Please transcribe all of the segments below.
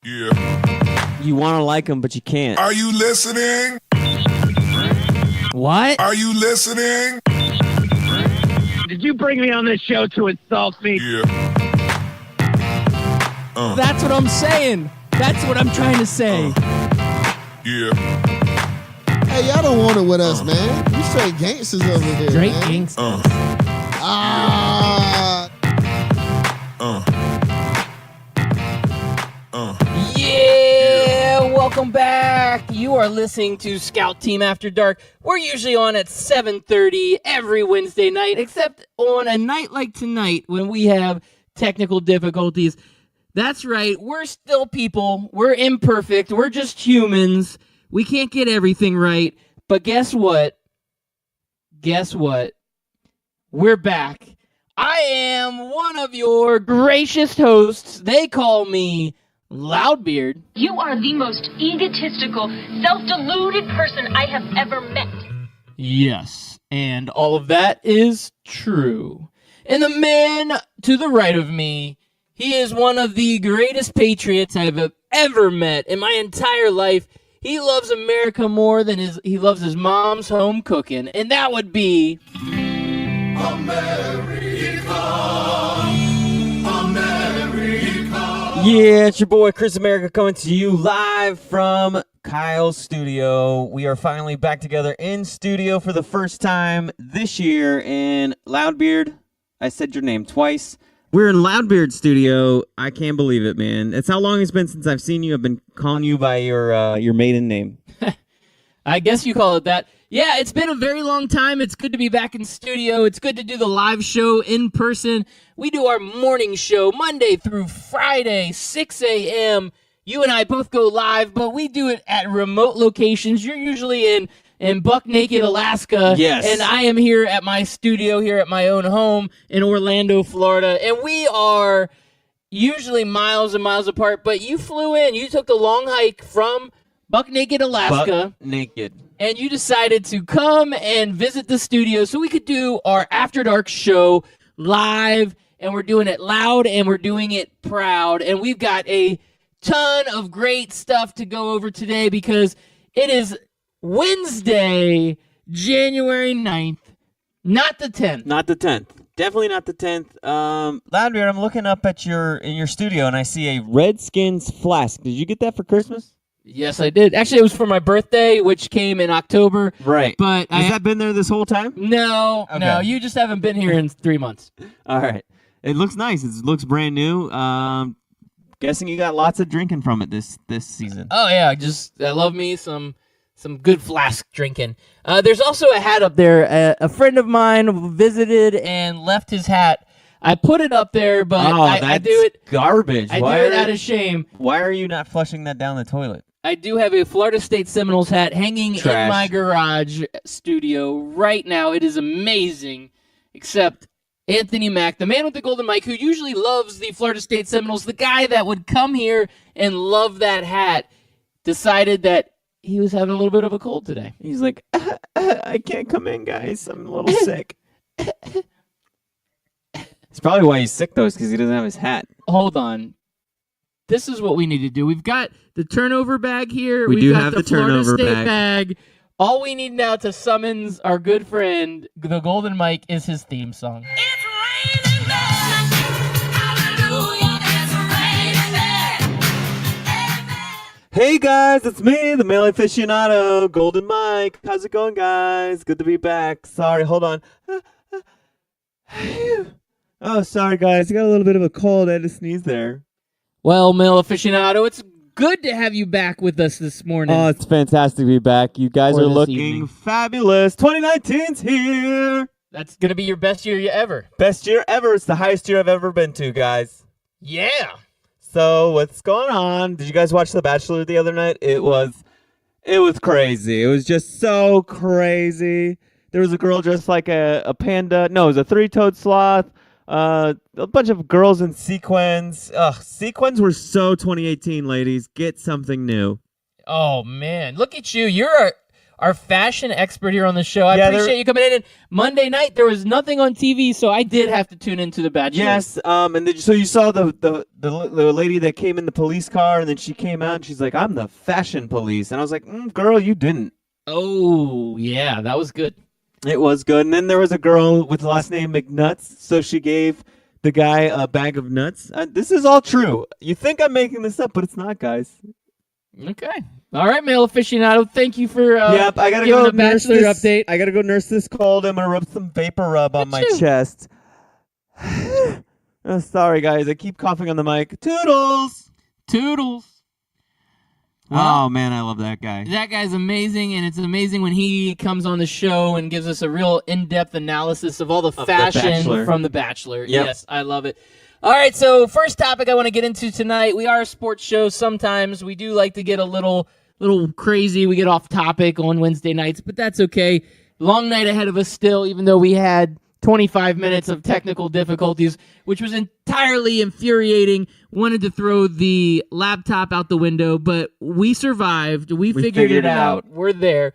Yeah. You want to like them, but you can't. Are you listening? What? Are you listening? Did you bring me on this show to insult me? Yeah. That's what I'm saying. That's what I'm trying to say. Yeah. Hey, y'all don't want it with us, man. You straight gangsters over here. Straight man. gangsters. Yeah, welcome back. You are listening to Scout Team After Dark. We're usually on at 7:30 every Wednesday night, except on a night like tonight when we have technical difficulties. That's right, we're still people. We're imperfect. We're just humans. We can't get everything right. But guess what? Guess what? We're back. I am one of your gracious hosts. They call me Loudbeard. You are the most egotistical, self-deluded person I have ever met. Yes, and all of that is true. And the man to the right of me, he is one of the greatest patriots I've ever met in my entire life. He loves America more than he loves his mom's home cooking, and that would be Yeah, it's your boy Chris America coming to you live from Kyle's studio. We are finally back together in studio for the first time this year. And Loudbeard, I said your name twice. We're in Loudbeard's studio. I can't believe it, man. It's how long it's been since I've seen you. I've been calling you by your maiden name. I guess you call it that. Yeah, it's been a very long time. It's good to be back in studio. It's good to do the live show in person. We do our morning show Monday through Friday, 6 a.m. You and I both go live, but we do it at remote locations. You're usually in Buck Naked, Alaska. Yes. And I am here at my studio, here at my own home in Orlando, Florida. And we are usually miles and miles apart, but you flew in. You took the long hike from Buck Naked, Alaska. Buck naked. And you decided to come and visit the studio so we could do our After Dark show live. And we're doing it loud and we're doing it proud. And we've got a ton of great stuff to go over today because it is Wednesday, January 9th, not the 10th. Not the 10th. Definitely not the 10th. Loudbeard, I'm looking up at in your studio and I see a Redskins flask. Did you get that for Christmas? Yes, I did. Actually, it was for my birthday, which came in October. Right. But Has that been there this whole time? No, Okay. no, you just haven't been here in 3 months. All right. It looks nice. It looks brand new. Guessing you got lots of drinking from it this season. Oh yeah, I love me some good flask drinking. There's also a hat up there. A friend of mine visited and left his hat. I put it up there, but I do it garbage. I do it out of shame. Why are you not flushing that down the toilet? I do have a Florida State Seminoles hat hanging Trash. in my garage studio right now. It is amazing, except Anthony Mack, the man with the golden mic, who usually loves the Florida State Seminoles, the guy that would come here and love that hat, decided that he was having a little bit of a cold today. He's like, I can't come in, guys. I'm a little sick. It's probably why he's sick, though, is because he doesn't have his hat. Hold on. This is what we need to do. We've got the turnover bag here. We We've do got have the the Florida turnover State bag. All we need now to summons our good friend, the Golden Mike, is his theme song. It's raining men. Hallelujah, it's raining men. Hey, guys, it's me, the male aficionado, Golden Mike. How's it going, guys? Good to be back. Sorry, hold on. Oh, sorry, guys. I got a little bit of a cold. I had to sneeze there. Well, male aficionado, it's good to have you back with us this morning. Oh, it's fantastic to be back. You guys Or are this looking evening. fabulous. 2019's here. That's going to be your best year ever. Best year ever. It's the highest year I've ever been to, guys. Yeah. So, what's going on? Did you guys watch The Bachelor the other night? It was crazy. It was just so crazy. There was a girl dressed like a panda. No, it was a three-toed sloth. A bunch of girls in sequins. Ugh, sequins were so 2018, ladies. Get something new. Oh, man. Look at you. You're our fashion expert here on the show. I Yeah, appreciate you coming in. And Monday night, there was nothing on TV, so I did have to tune into The Bachelor. Yes, and then, so you saw the lady that came in the police car, and then she came out and she's like, "I'm the fashion police," and I was like, "Girl, you didn't." Oh, yeah, that was good. It was good. And then there was a girl with the last name McNuts, so she gave the guy a bag of nuts. This is all true. You think I'm making this up, but it's not, guys. Okay. All right, male aficionado. Thank you for Yep, I gotta giving go a Bachelor nurse this, update. I gotta go nurse this cold. I'm gonna rub some vapor rub on my Achoo. chest. Oh, sorry, guys. I keep coughing on the mic. Toodles. Toodles. Oh man, I love that guy. That guy's amazing, and it's amazing when he comes on the show and gives us a real in-depth analysis of all the fashion Bachelor. from The Bachelor. Yep. Yes, I love it. All right, so first topic I want to get into tonight. We are a sports show. Sometimes we do like to get a little crazy. We get off topic on Wednesday nights, but that's okay. Long night ahead of us still, even though we had 25 minutes of technical difficulties, which was entirely infuriating. Wanted to throw the laptop out the window, but we survived. We figured it out. We're there.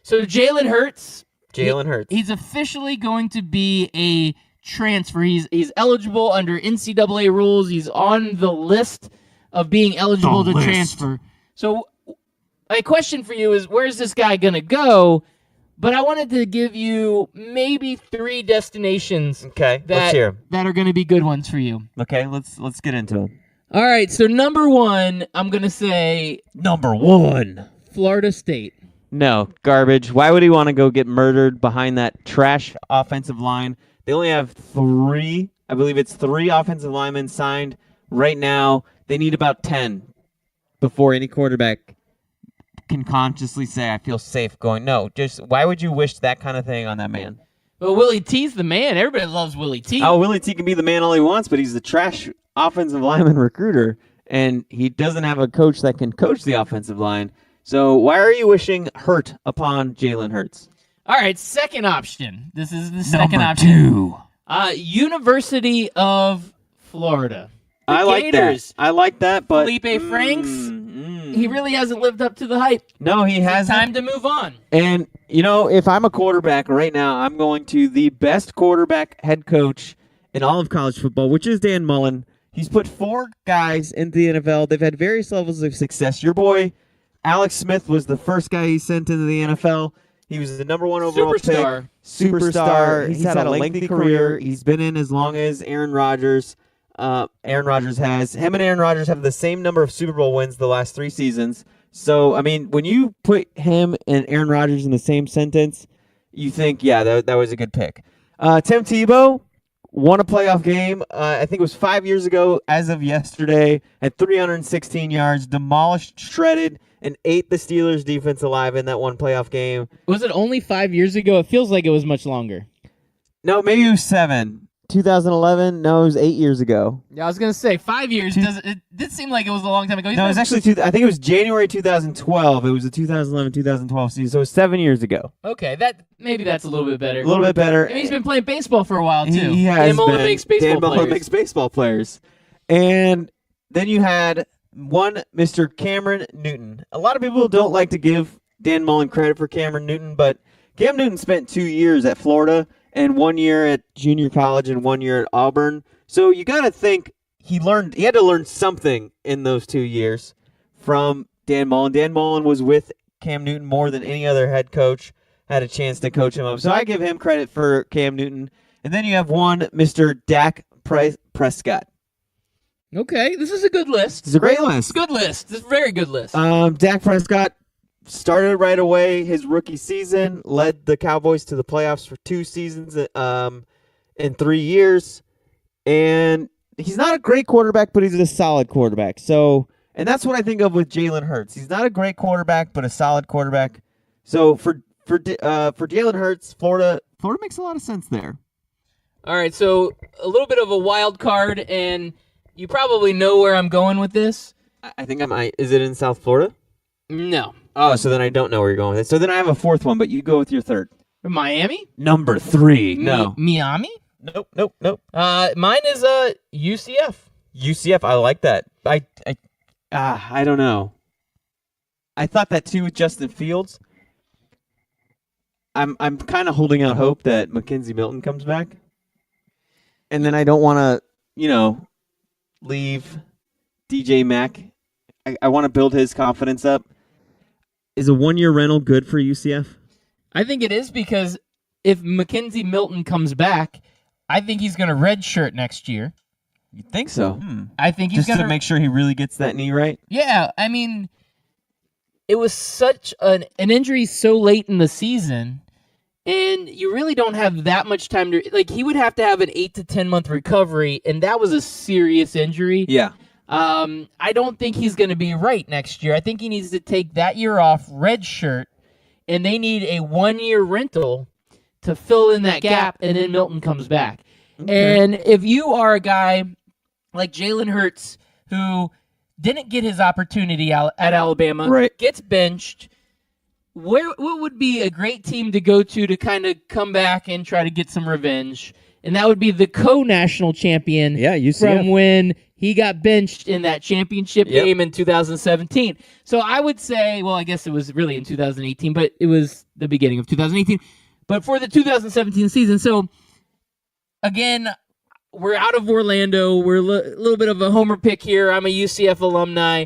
So Jalen Hurts. Jalen Hurts. He's officially going to be a transfer. He's eligible under NCAA rules. He's on the list of being eligible to transfer. So my question for you is, where's this guy going to go? But I wanted to give you maybe 3 destinations Okay, let's hear. that are going to be good ones for you. Okay, let's get into it. All right, so number 1, I'm going to say Number 1. Florida State. No, garbage. Why would he want to go get murdered behind that trash offensive line? They only have 3. I believe it's 3 offensive linemen signed right now. They need about 10 before any quarterback can consciously say, "I feel safe going." No, just why would you wish that kind of thing on that man? Well, Willie T's the man. Everybody loves Willie T. Oh, Willie T can be the man all he wants, but he's the trash offensive lineman recruiter, and he doesn't have a coach that can coach the offensive line. So why are you wishing hurt upon Jalen Hurts? All right, second option. This is the second option. University of Florida. The I like Gators. that. I like that, but Felipe Franks, he really hasn't lived up to the hype. No, he It's hasn't. time to move on. And, you know, if I'm a quarterback right now, I'm going to the best quarterback head coach in all of college football, which is Dan Mullen. He's put 4 guys into the NFL. They've had various levels of success. Your boy, Alex Smith, was the first guy he sent into the NFL. He was the number 1 overall Superstar. pick. Superstar. He's had a lengthy career. He's been in as long as Aaron Rodgers. Aaron Rodgers has. Him and Aaron Rodgers have the same number of Super Bowl wins the last 3 seasons. So, I mean, when you put him and Aaron Rodgers in the same sentence, you think, yeah, that was a good pick. Tim Tebow won a playoff game. I think it was 5 years ago as of yesterday at 316 yards, demolished, shredded, and ate the Steelers' defense alive in that one playoff game. Was it only 5 years ago? It feels like it was much longer. No, maybe it was 7. 2011? No, it was 8 years ago. Yeah, I was going to say 5 years. It did seem like it was a long time ago. No, it was actually, I think it was January 2012. It was the 2011-2012 season, so it was 7 years ago. Okay, maybe that's a little bit better. A little bit better. I mean, he's been playing baseball for a while, too. He has Dan Mullen been. makes baseball Dan Mullen players. makes baseball players. And then you had one Mr. Cameron Newton. A lot of people don't like to give Dan Mullen credit for Cameron Newton, but Cam Newton spent 2 years at Florida and 1 year at junior college and 1 year at Auburn. So you got to think he had to learn something in those 2 years from Dan Mullen. Dan Mullen was with Cam Newton more than any other head coach, had a chance to coach him up. So I give him credit for Cam Newton. And then you have one Mr. Dak Prescott. Okay, this is a good list. It's a great list. Good list. This is a very good list. Dak Prescott started right away his rookie season, led the Cowboys to the playoffs for 2 seasons in 3 years. And he's not a great quarterback, but he's a solid quarterback. So, and that's what I think of with Jalen Hurts. He's not a great quarterback, but a solid quarterback. So for Jalen Hurts, Florida makes a lot of sense there. All right, so a little bit of a wild card, and you probably know where I'm going with this. I think is it in South Florida? No. Oh, so then I don't know where you're going with it. So then I have a 4th one, but you go with your 3rd. Miami? Number 3. No. Miami? Nope. Mine is UCF. UCF, I like that. I don't know. I thought that too with Justin Fields. I'm kind of holding out hope that Mackenzie Milton comes back, and then I don't want to, leave DJ Mack. I want to build his confidence up. Is a 1-year rental good for UCF? I think it is because if Mackenzie Milton comes back, I think he's going to redshirt next year. You think so? I think he's Just going to make sure he really gets that knee right? Yeah, I mean, it was such an injury so late in the season, and you really don't have that much time to, like, he would have to have an 8 to 10 month recovery, and that was a serious injury. Yeah. I don't think he's going to be right next year. I think he needs to take that year off, redshirt, and they need a 1-year rental to fill in that gap, and then Milton comes back. Okay. And if you are a guy like Jalen Hurts, who didn't get his opportunity at Alabama, right, gets benched, what would be a great team to go to kind of come back and try to get some revenge? And that would be the co-national champion from when he got benched in that championship game in 2017. So I would say, well, I guess it was really in 2018, but it was the beginning of 2018. But for the 2017 season, so again, we're out of Orlando. We're a little bit of a homer pick here. I'm a UCF alumni,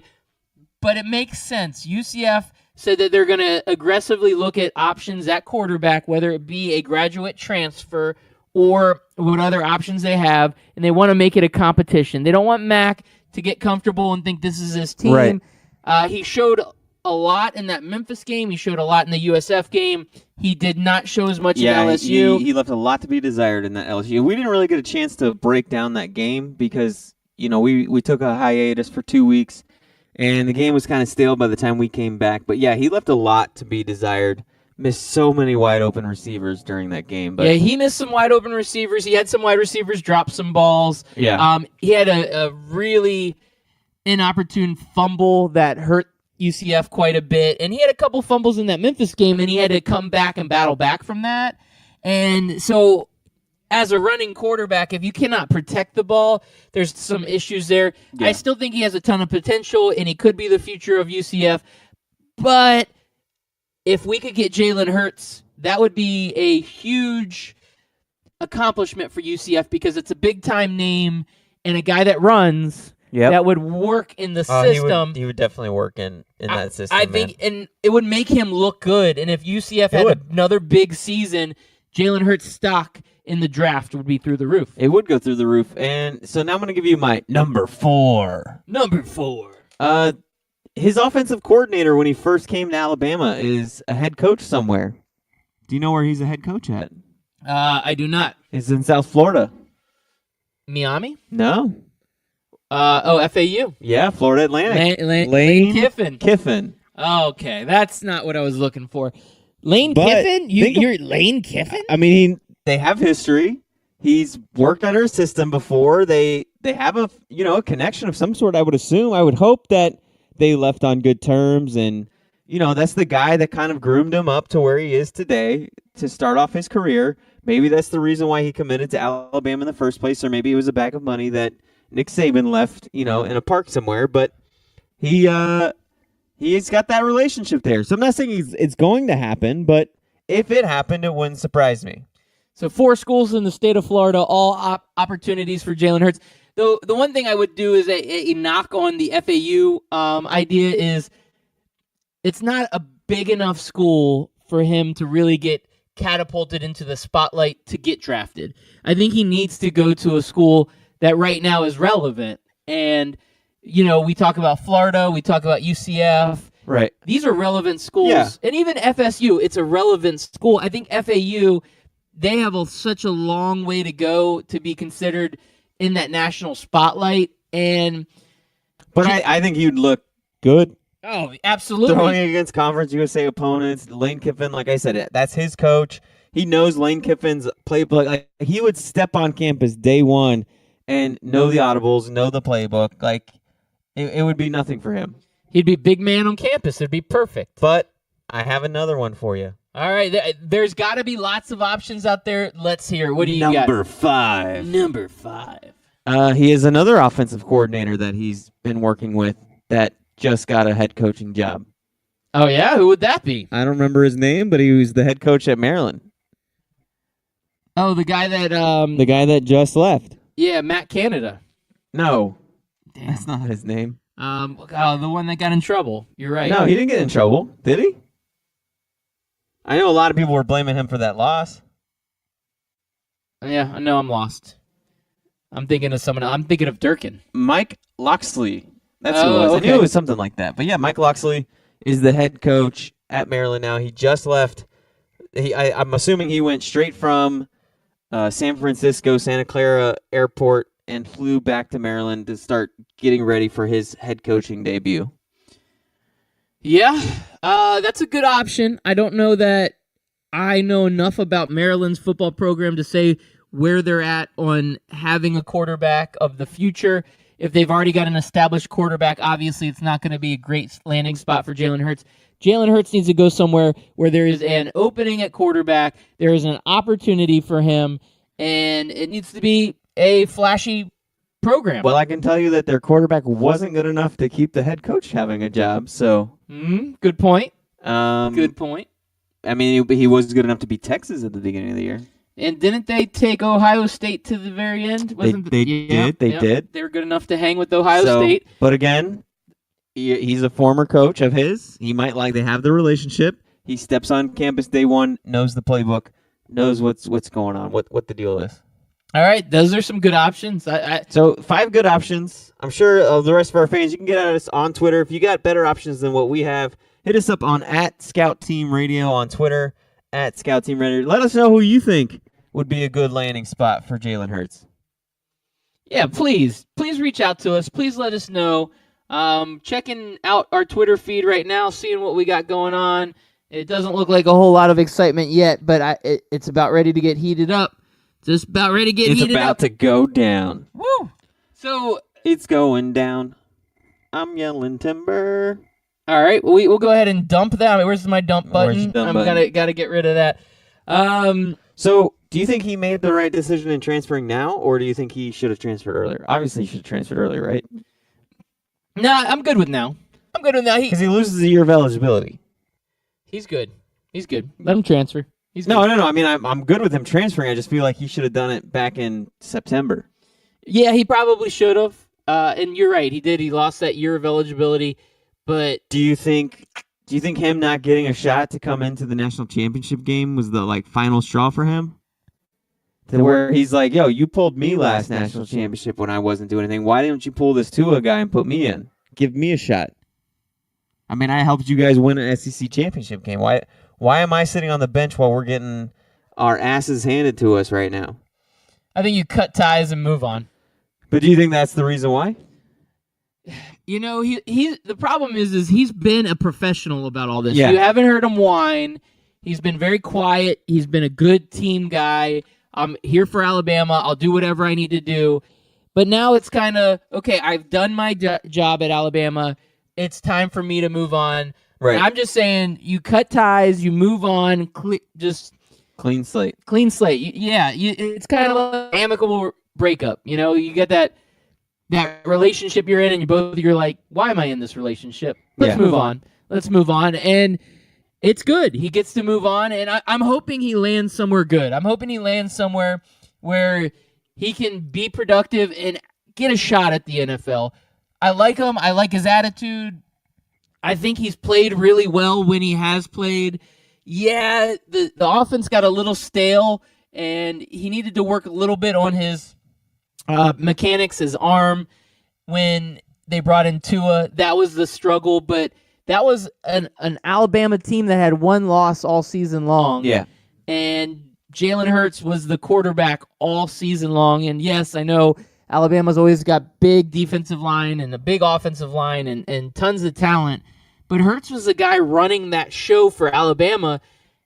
but it makes sense. UCF said that they're going to aggressively look at options at quarterback, whether it be a graduate transfer or what other options they have, and they want to make it a competition. They don't want Mac to get comfortable and think this is his team. Right. He showed a lot in that Memphis game. He showed a lot in the USF game. He did not show as much in LSU. He left a lot to be desired in that LSU. We didn't really get a chance to break down that game because, we took a hiatus for 2 weeks, and the game was kind of stale by the time we came back. But, yeah, he left a lot to be desired. Missed so many wide-open receivers during that game. But yeah, he missed some wide-open receivers. He had some wide receivers drop some balls. Yeah. He had a really inopportune fumble that hurt UCF quite a bit. And he had a couple fumbles in that Memphis game, and he had to come back and battle back from that. And so as a running quarterback, if you cannot protect the ball, there's some issues there. Yeah. I still think he has a ton of potential, and he could be the future of UCF. But if we could get Jalen Hurts, that would be a huge accomplishment for UCF because it's a big-time name and a guy that runs that would work in the system. He would definitely work in that system. I think, and it would make him look good. And if UCF had another big season, Jalen Hurts' stock in the draft would be through the roof. It would go through the roof. And so now I'm going to give you my number 4. Number 4. His offensive coordinator when he first came to Alabama is a head coach somewhere. Do you know where he's a head coach at? I do not. He's in South Florida. Miami? No. FAU. Yeah, Florida Atlantic. Lane Kiffin. Kiffin. Okay, that's not what I was looking for. Kiffin? You're Lane Kiffin? I mean, they have history. He's worked under a system before. They have a connection of some sort, I would assume. I would hope that they left on good terms, and that's the guy that kind of groomed him up to where he is today to start off his career. Maybe that's the reason why he committed to Alabama in the first place, or maybe it was a bag of money that Nick Saban left, in a park somewhere. But he's got that relationship there. So I'm not saying it's going to happen, but if it happened, it wouldn't surprise me. So 4 schools in the state of Florida, all opportunities for Jalen Hurts. The one thing I would do is a knock on the FAU idea is it's not a big enough school for him to really get catapulted into the spotlight to get drafted. I think he needs to go to a school that right now is relevant. And, we talk about Florida, we talk about UCF. Right. These are relevant schools. Yeah. And even FSU, it's a relevant school. I think FAU, they have such a long way to go to be considered in that national spotlight, but I think you'd look good. Oh, absolutely. Throwing against Conference USA opponents, Lane Kiffin, like I said, that's his coach. He knows Lane Kiffin's playbook. Like, he would step on campus day one and know the audibles, know the playbook. Like, it would be nothing for him. He'd be big man on campus. It'd be perfect. But I have another one for you. All right, there's got to be lots of options out there. Let's hear. What do you got? Number 5. Number 5. He is another offensive coordinator that he's been working with that just got a head coaching job. Oh, yeah? Who would that be? I don't remember his name, but he was the head coach at Maryland. Oh, the guy that, The guy that just left. yeah, Matt Canada. No, that's not his name. The one that got in trouble. You're right. No, he didn't get in trouble, did he? I know a lot of people were blaming him for that loss. Yeah, I know I'm lost. I'm thinking of someone else. I'm thinking of Durkin. Mike Loxley. That's who it Oh, was. I okay. knew it was something like that. But yeah, Mike Loxley is the head coach at Maryland now. He just left. I'm assuming he went straight from San Francisco, Santa Clara Airport and flew back to Maryland to start getting ready for his head coaching debut. Yeah, that's a good option. I don't know that I know enough about Maryland's football program to say where they're at on having a quarterback of the future. If they've already got an established quarterback, obviously it's not going to be a great landing spot for Jalen Hurts. Jalen Hurts needs to go somewhere where there is an opening at quarterback, there is an opportunity for him, and it needs to be a flashy program. Well, I can tell you that their quarterback wasn't good enough to keep the head coach having a job. So, Good point. good. Good point. I mean, he was good enough to beat Texas at the beginning of the year. And didn't they take Ohio State to the very end? They did. They were good enough to hang with Ohio So, State. But again, he's a former coach of his. He might they have the relationship. He steps on campus day one, knows the playbook, knows what's going on, what the deal is. All right, those are some good options. So 5 good options. I'm sure the rest of our fans, you can get at us on Twitter. If you got better options than what we have, hit us up on @ScoutTeamRadio on Twitter, @ScoutTeamRadio. Let us know who you think would be a good landing spot for Jalen Hurts. Yeah, please reach out to us. Please let us know. Checking out our Twitter feed right now, seeing what we got going on. It doesn't look like a whole lot of excitement yet, but it's about ready to get heated up. Just about ready to get It's heated about up. to go down. Woo! So, It's going down. I'm yelling timber. all right, we'll go ahead and dump that. Where's my dump button? Where's the dump I'm button? gotta get rid of that. So, do you think he made the right decision in transferring now, or do you think he should have transferred earlier? Obviously, he should have transferred earlier, right? Nah, I'm good with now. Because he loses a year of eligibility. He's good. Let him transfer. He's No. good. I mean, I'm good with him transferring. I just feel like he should have done it back in September. Yeah, he probably should have. And you're right. He did. He lost that year of eligibility. But Do you think him not getting a shot to come into the national championship game was the final straw for him? To where he's like, yo, you pulled me last national championship when I wasn't doing anything. Why didn't you pull this Tua guy and put me in? Give me a shot. I mean, I helped you guys win an SEC championship game. Why am I sitting on the bench while we're getting our asses handed to us right now? I think you cut ties and move on. But do you think that's the reason why? You know, he the problem is he's been a professional about all this. Yeah. You haven't heard him whine. He's been very quiet. He's been a good team guy. I'm here for Alabama. I'll do whatever I need to do. But now it's kind of, okay, I've done my job at Alabama. It's time for me to move on. Right. I'm just saying, you cut ties, you move on, just Clean slate. clean slate. It's kind of like an amicable breakup. You know, you get that relationship you're in, and you're like, why am I in this relationship? Let's move on. Let's move on. And it's good. He gets to move on, and I'm hoping he lands somewhere good. I'm hoping he lands somewhere where he can be productive and get a shot at the NFL. I like him. I like his attitude. I think he's played really well when he has played. Yeah, the offense got a little stale, and he needed to work a little bit on his mechanics, his arm. When they brought in Tua, that was the struggle, but that was an Alabama team that had one loss all season long. Yeah. And Jalen Hurts was the quarterback all season long. And yes, I know Alabama's always got big defensive line and a big offensive line and tons of talent. But Hurts was the guy running that show for Alabama.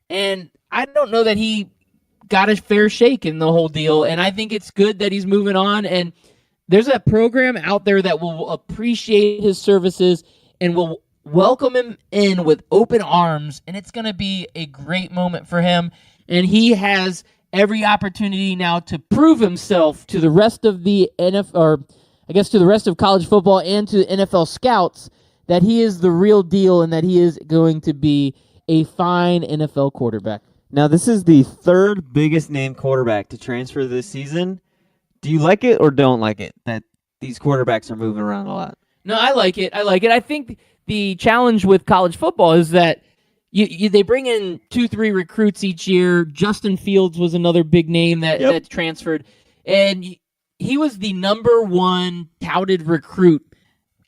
And I don't know that he got a fair shake in the whole deal. And I think it's good that he's moving on. And there's a program out there that will appreciate his services and will welcome him in with open arms. And it's going to be a great moment for him. And he has every opportunity now to prove himself to the rest of the NFL, or I guess to the rest of college football and to NFL scouts, that he is the real deal and that he is going to be a fine NFL quarterback. Now, this is the third biggest name quarterback to transfer this season. Do you like it or don't like it that these quarterbacks are moving around a lot? No, I like it. I think the challenge with college football is that they bring in 2-3 recruits each year. Justin Fields was another big name that transferred, and he was the number one touted recruit,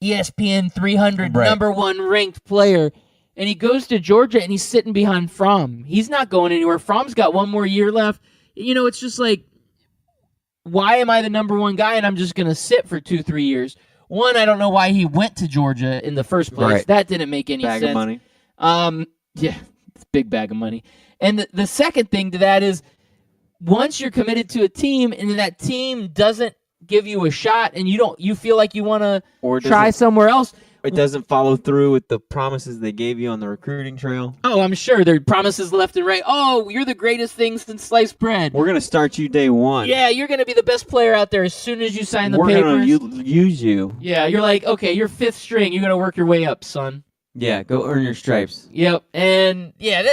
ESPN 300 number one ranked player, and he goes to Georgia and he's sitting behind Fromm. He's not going anywhere. Fromm's got one more year left. It's just like, why am I the number one guy and I'm just going to sit for 2-3 years? One, I don't know why he went to Georgia in the first place. Right. That didn't make any Bag sense. of money. Yeah, it's a big bag of money. And the second thing to that is, once you're committed to a team and that team doesn't give you a shot and you feel like you want to try somewhere else, It doesn't follow through with the promises they gave you on the recruiting trail. oh, I'm sure there are promises left and right. Oh, you're the greatest thing since sliced bread. We're going to start you day one. Yeah, you're going to be the best player out there as soon as you sign the We're papers. going to use you. Yeah, you're like, okay, you're fifth string. You're going to work your way up, son. Yeah, go earn your stripes. Yep. And yeah,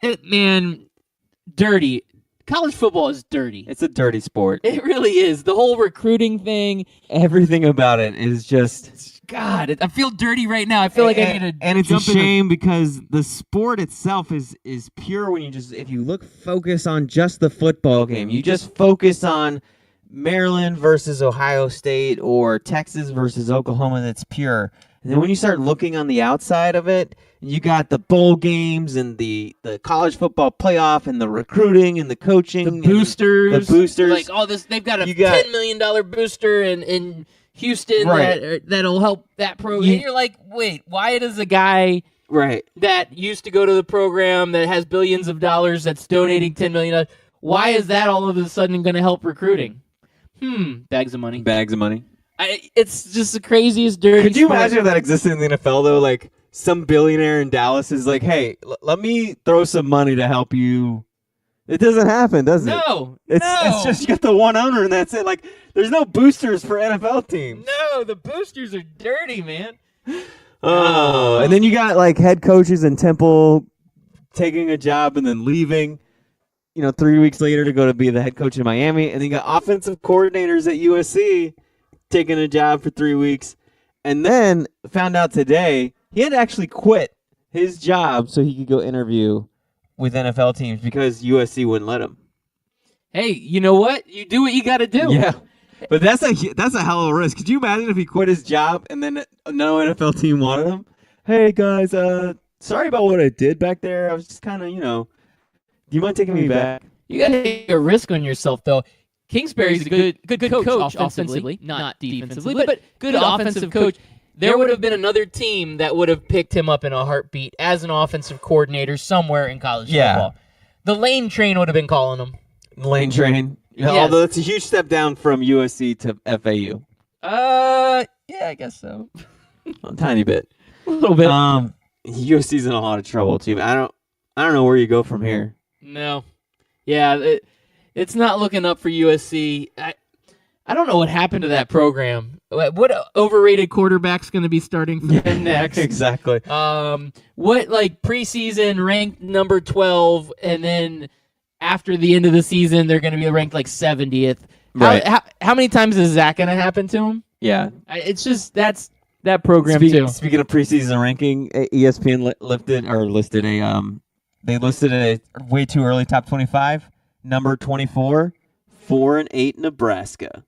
that man, dirty. College football is dirty. It's a dirty sport. It really is. The whole recruiting thing. Everything about it is just... God, I feel dirty right now. I feel like I need to. And it's a jump in the- shame because the sport itself is pure when if you focus on just the football game. You just focus on Maryland versus Ohio State or Texas versus Oklahoma, that's pure. And then when you start looking on the outside of it, you got the bowl games and the college football playoff and the recruiting and the coaching. The boosters. The boosters. Like all this. They've got a You got- $10 million booster in Houston Right. that'll help that program. And you're like, wait, why does a guy Right. that used to go to the program that has billions of dollars that's donating $10 million, why is that all of a sudden going to help recruiting? Bags of money. Bags of money. It's just the craziest dirty Could you sport. imagine if that existed in the NFL, though? Like, some billionaire in Dallas is like, hey, let me throw some money to help you. It doesn't happen, does it? No. It's just you got the one owner and that's it. Like, there's no boosters for NFL teams. No, the boosters are dirty, man. Oh, and then you got, like, head coaches in Temple taking a job and then leaving, 3 weeks later to go to be the head coach in Miami. And then you got offensive coordinators at USC taking a job for 3 weeks. And then found out today he had to actually quit his job so he could go interview with NFL teams because USC wouldn't let him. Hey, you know what? You do what you got to do. Yeah. But that's a hell of a risk. Could you imagine if he quit his job and then no NFL team wanted him? Hey, guys, sorry about what I did back there. I was just kind of, do you mind taking me back? You got to take a risk on yourself, though. Kingsbury's a good coach offensively, not defensively, but good offensive coach. There would have been another team that would have picked him up in a heartbeat as an offensive coordinator somewhere in college football. The Lane Train would have been calling him. Lane Train. Yeah, Yes. although it's a huge step down from USC to FAU. Yeah, I guess so. A tiny bit. A little bit. USC's in a lot of trouble too. I don't know where you go from here. No. Yeah, it's not looking up for USC. I don't know what happened to that program. What overrated quarterback's going to be starting for them next? Exactly. What, like, preseason ranked number 12, and then after the end of the season, they're going to be ranked, like, 70th. Right. How many times is that going to happen to him? Yeah. It's just, that's that program, too. Speaking of preseason ranking, ESPN listed a way too early top 25. Number 24, 4-8 Nebraska.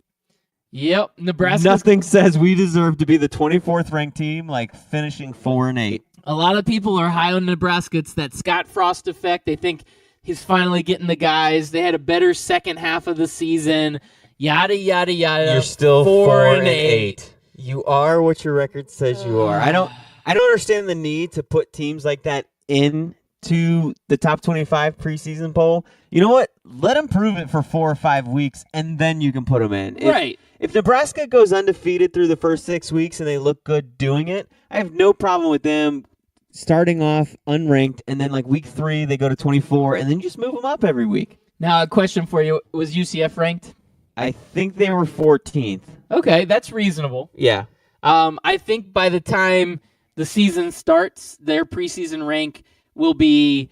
Yep, Nebraska. Nothing says we deserve to be the 24th ranked team like finishing 4-8. A lot of people are high on Nebraska. It's that Scott Frost effect. They think he's finally getting the guys. They had a better second half of the season. Yada, yada, yada. You're still 4-8. You are what your record says you are. I don't understand the need to put teams like that into the top 25 preseason poll. You know what? Let them prove it for 4 or 5 weeks, and then you can put them in. Right. If Nebraska goes undefeated through the first 6 weeks and they look good doing it, I have no problem with them starting off unranked, and then like week 3 they go to 24, and then just move them up every week. Now, a question for you. Was UCF ranked? I think they were 14th. Okay, that's reasonable. Yeah. I think by the time the season starts, their preseason rank will be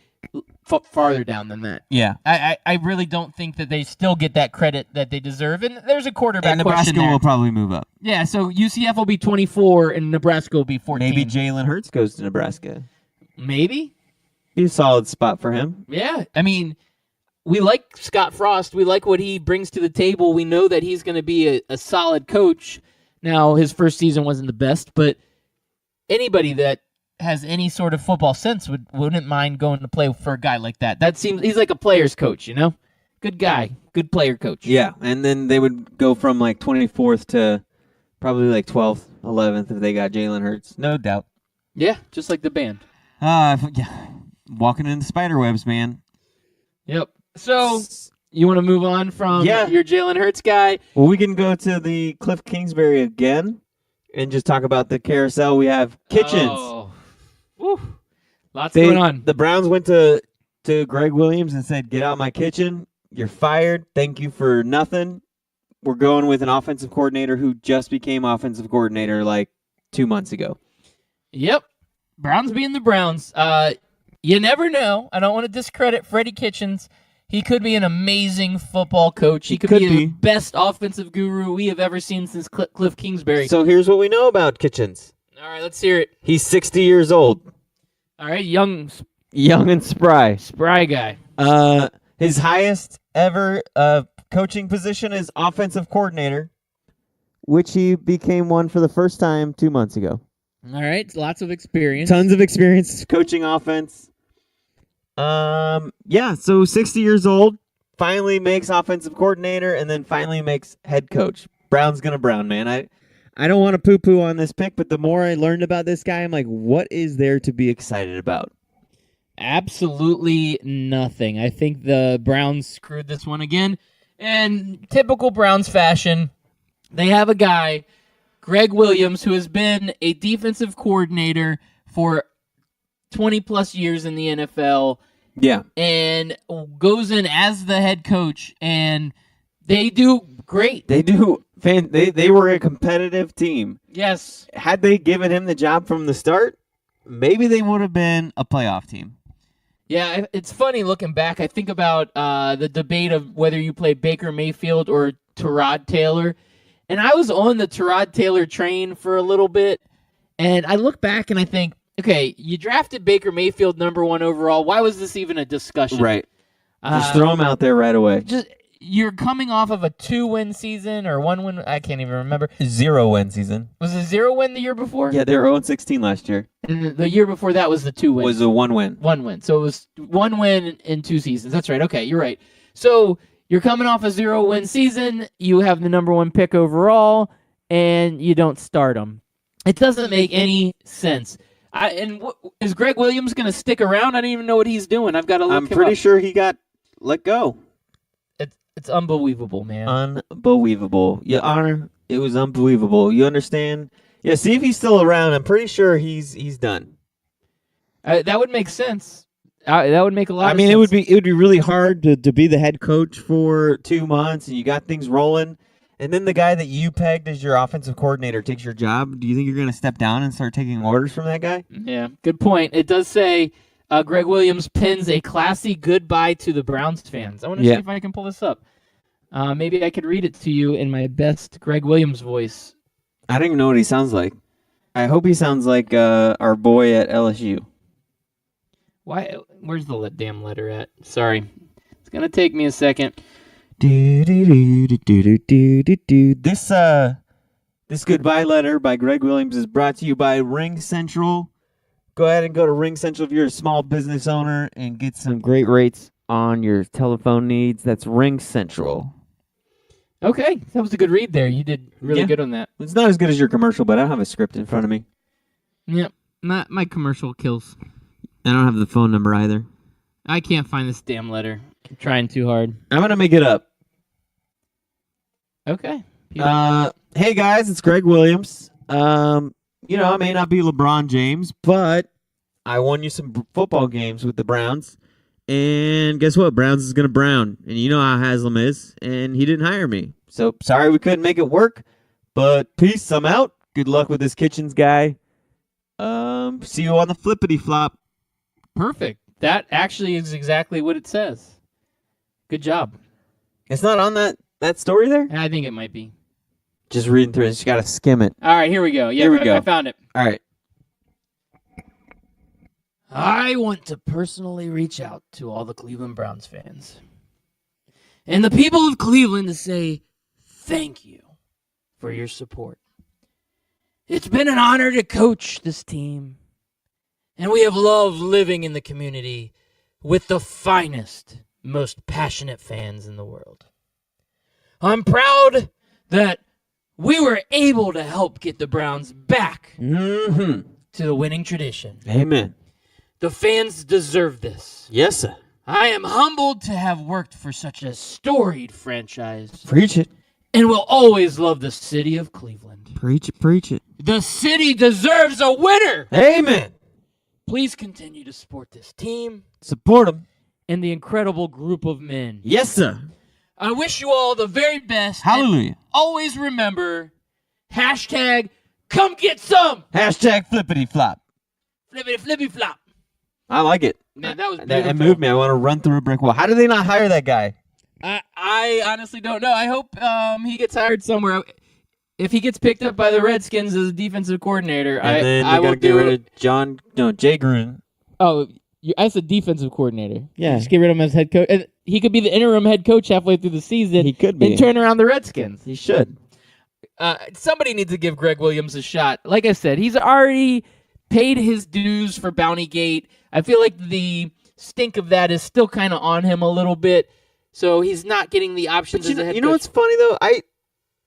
farther down than that. Yeah. I really don't think that they still get that credit that they deserve. And there's a quarterback And question Nebraska there. will probably move up. Yeah, so UCF will be 24 and Nebraska will be 14. Maybe Jalen Hurts goes to Nebraska. Maybe? Be a solid spot for him. Yeah. I mean, we like Scott Frost. We like what he brings to the table. We know that he's going to be a solid coach. Now, his first season wasn't the best, but anybody that has any sort of football sense wouldn't mind going to play for a guy like that. That seems he's like a player's coach, you know? Good guy, good player coach. Yeah, and then they would go from like 24th to probably like 12th, 11th if they got Jalen Hurts. No doubt. Yeah, just like the band. Yeah. Walking in the spider webs, man. Yep. So, you want to move on from your Jalen Hurts guy? Well, we can go to the Cliff Kingsbury again and just talk about the carousel. We have Kitchens. Oh. Woo. Lots going on. The Browns went to Greg Williams and said, "Get out my kitchen. You're fired. Thank you for nothing. We're going with an offensive coordinator who just became offensive coordinator like 2 months ago." Yep. Browns being the Browns. You never know. I don't want to discredit Freddie Kitchens. He could be an amazing football coach. He could be the best offensive guru we have ever seen since Cliff Kingsbury. So here's what we know about Kitchens. All right, let's hear it. He's 60 years old. All right, young and spry. Spry guy. His highest ever coaching position is offensive coordinator, which he became one for the first time 2 months ago. All right, lots of experience. Tons of experience coaching offense. So 60 years old, finally makes offensive coordinator, and then finally makes head coach. Brown's gonna Brown, man. I don't want to poo-poo on this pick, but the more I learned about this guy, I'm like, what is there to be excited about? Absolutely nothing. I think the Browns screwed this one again. And typical Browns fashion, they have a guy, Greg Williams, who has been a defensive coordinator for 20-plus years in the NFL. Yeah. And goes in as the head coach, and they do great. They do. They were a competitive team. Yes. Had they given him the job from the start, maybe they would have been a playoff team. Yeah, it's funny looking back. I think about the debate of whether you play Baker Mayfield or Tyrod Taylor. And I was on the Tyrod Taylor train for a little bit. And I look back and I think, okay, you drafted Baker Mayfield #1 overall. Why was this even a discussion? Right. Just throw him out there right away. You're coming off of a 2-win season or 1-win. I can't even remember. 0-win season. Was it 0-win the year before? Yeah, they were 0-16 last year. And the year before that was the 2-win. Was a 1-win. 1-win. So it was 1 win in 2 seasons. That's right. Okay, you're right. So you're coming off a 0-win season. You have the #1 pick overall, and you don't start him. It doesn't make any sense. Is Greg Williams going to stick around? I don't even know what he's doing. I've got to look him up. I'm pretty sure he got let go. It's unbelievable, man. Unbelievable. Your Honor, it was unbelievable. You understand? Yeah, see if he's still around. I'm pretty sure he's done. That would make sense. That would make a lot of sense. it would be really hard to be the head coach for 2 months and you got things rolling, and then the guy that you pegged as your offensive coordinator takes your job. Do you think you're going to step down and start taking orders from that guy? Yeah, good point. It does say Greg Williams pins a classy goodbye to the Browns fans. I want to see if I can pull this up. Maybe I could read it to you in my best Greg Williams voice. I don't even know what he sounds like. I hope he sounds like our boy at LSU. Why? Where's the damn letter at? Sorry. It's going to take me a second. This goodbye letter by Greg Williams is brought to you by Ring Central. Go ahead and go to Ring Central if you're a small business owner and get some great rates on your telephone needs. That's Ring Central. Okay, that was a good read there. You did really good on that. It's not as good as your commercial, but I don't have a script in front of me. Yep, my commercial kills. I don't have the phone number either. I can't find this damn letter. I'm trying too hard. I'm going to make it up. Okay. Hey, guys, it's Greg Williams. I may not be LeBron James, but I won you some football games with the Browns. And guess what? Browns is going to Brown. And you know how Haslam is. And he didn't hire me. So sorry we couldn't make it work. But peace, I'm out. Good luck with this Kitchens guy. See you on the flippity flop. Perfect. That actually is exactly what it says. Good job. It's not on that story there? I think it might be. Just reading through it. You got to skim it. All right, here we go. Yeah, Here we go. I found it. All right. I want to personally reach out to all the Cleveland Browns fans and the people of Cleveland to say thank you for your support. It's been an honor to coach this team, and we have loved living in the community with the finest, most passionate fans in the world. I'm proud that we were able to help get the Browns back Mm-hmm. to the winning tradition. Amen. The fans deserve this. Yes, sir. I am humbled to have worked for such a storied franchise Preach it. and will always love the city of Cleveland. Preach it. Preach it. The city deserves a winner. Amen. Please continue to support this team Support them. and the incredible group of men. Yes, sir. I wish you all the very best. Hallelujah. And always remember, hashtag come get some. Hashtag flippity flop. Flippity flippy flop. I like it. Man, that was beautiful. That moved me. I want to run through a brick wall. How did they not hire that guy? I honestly don't know. I hope he gets hired somewhere. If he gets picked up by the Redskins as a defensive coordinator, And then I they will got to get do rid it. of Jay Gruden. Oh, as a defensive coordinator. Yeah. Just get rid of him as head coach. And he could be the interim head coach halfway through the season. He could be. And turn around the Redskins. He should. Somebody needs to give Greg Williams a shot. Like I said, he's already paid his dues for Bountygate. I feel like the stink of that is still kind of on him a little bit. So he's not getting the options as a head You know coach. what's funny though?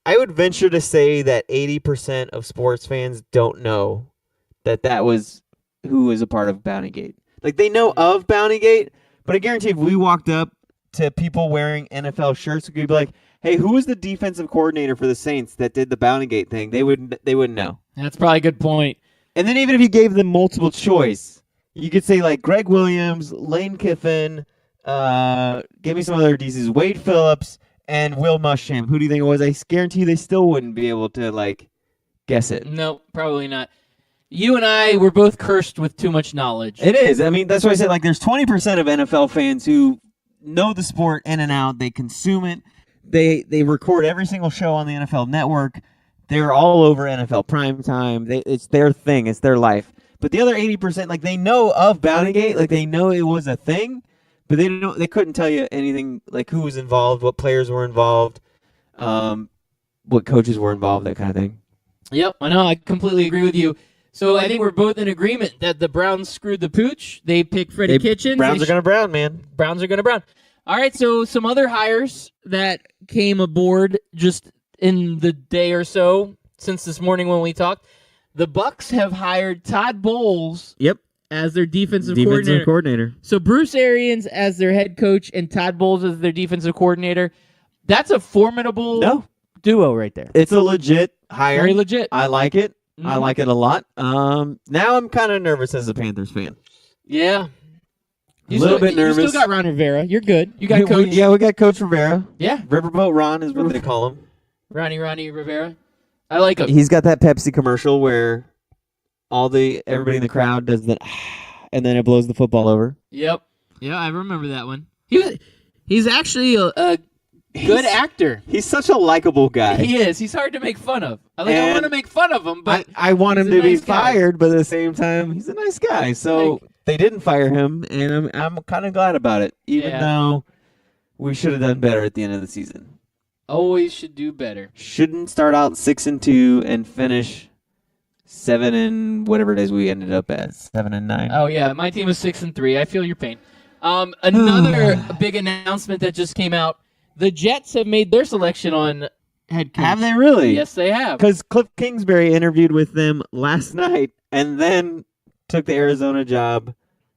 I would venture to say that 80% of sports fans don't know that was who was a part of Bountygate. Like they know of Bountygate, but I guarantee if we walked up to people wearing NFL shirts, we could be like, "Hey, who was the defensive coordinator for the Saints that did the Bountygate thing?" They wouldn't know. That's probably a good point. And then even if you gave them multiple choice, you could say like Greg Williams, Lane Kiffin, give me some other DCs, Wade Phillips, and Will Muschamp. Who do you think it was? I guarantee you they still wouldn't be able to like guess it. No, probably not. You and I were both cursed with too much knowledge. It is. I mean, that's why I said like there's 20% of NFL fans who know the sport in and out. They consume it. They record every single show on the NFL Network. They're all over NFL primetime. It's their thing. It's their life. But the other 80%, like they know of Bountygate, like they know it was a thing, but they couldn't tell you anything like who was involved, what players were involved, what coaches were involved, that kind of thing. Yep, I know. I completely agree with you. So I think we're both in agreement that the Browns screwed the pooch. They picked Freddie Kitchens. Browns are going to brown, man. Browns are going to brown. All right, so some other hires that came aboard just in the day or so since this morning when we talked. The Bucks have hired Todd Bowles Yep. as their defensive coordinator. So Bruce Arians as their head coach and Todd Bowles as their defensive coordinator. That's a formidable duo right there. It's a legit hire. Very legit. I like it. I Mhm. like it a lot. Now I'm kind of nervous as a Panthers fan. Yeah. A little bit nervous. You still got Ron Rivera. You're good. You got we Coach. got Coach Rivera. Yeah. Riverboat Ron is what they call him. Ronnie Rivera. I like him. He's got that Pepsi commercial where everybody in the crowd does that, and then it blows the football over. Yep. Yeah, I remember that one. He's actually a good actor. He's such a likable guy. He is. He's hard to make fun of. I want to make fun of him, but I want him he's a to be nice guy. fired, but at the same time, he's a nice guy. So they didn't fire him, and I'm kind of glad about it, even though we should have done better at the end of the season. Always should do better. Shouldn't start out 6-2 and finish 7 and whatever it is we ended up at 7-9. Oh yeah, my team was 6-3. I feel your pain. Another big announcement that just came out: the Jets have made their selection on head coach. Have they really? Yes, they have. Because Cliff Kingsbury interviewed with them last night and then took the Arizona job.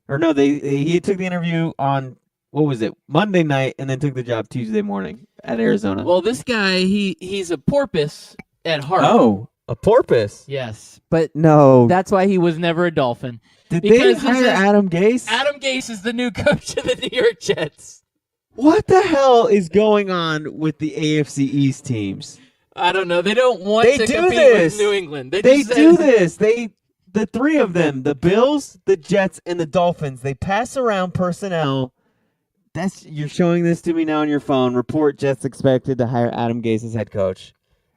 Or no, he took the interview on, what was it, Monday night, and then took the job Tuesday morning at Arizona. Well, this guy, he's a porpoise at heart. Oh, a porpoise. Yes, But no. that's why he was never a Dolphin. Did because they this hire is- Adam Gase? Adam Gase is the new coach of the New York Jets. What the hell is going on with the AFC East teams? I don't know. They don't want They to do compete this. with New England. They just do said- this. They the three of them, the Bills, the Jets, and the Dolphins, they pass around personnel. You're showing this to me now on your phone. Report Jets expected to hire Adam Gase as head coach.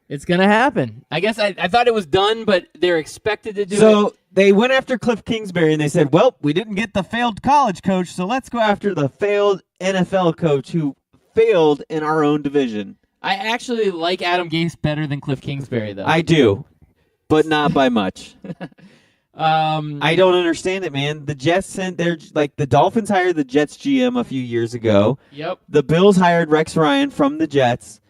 It's going to happen. I guess I thought it was done, but they're expected to do it. So they went after Cliff Kingsbury, and they said, well, we didn't get the failed college coach, so let's go after the failed NFL coach who failed in our own division. I actually like Adam Gase better than Cliff Kingsbury, though. I do, but not by much. I don't understand it, man. The Jets sent the Dolphins hired the Jets GM a few years ago. Yep. The Bills hired Rex Ryan from the Jets.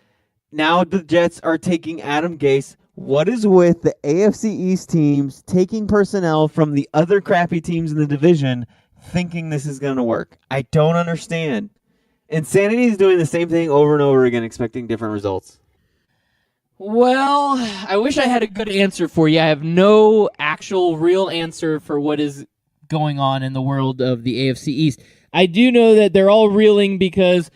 Now the Jets are taking Adam Gase. What is with the AFC East teams taking personnel from the other crappy teams in the division, thinking this is going to work? I don't understand. Insanity is doing the same thing over and over again, expecting different results. Well, I wish I had a good answer for you. I have no actual real answer for what is going on in the world of the AFC East. I do know that they're all reeling because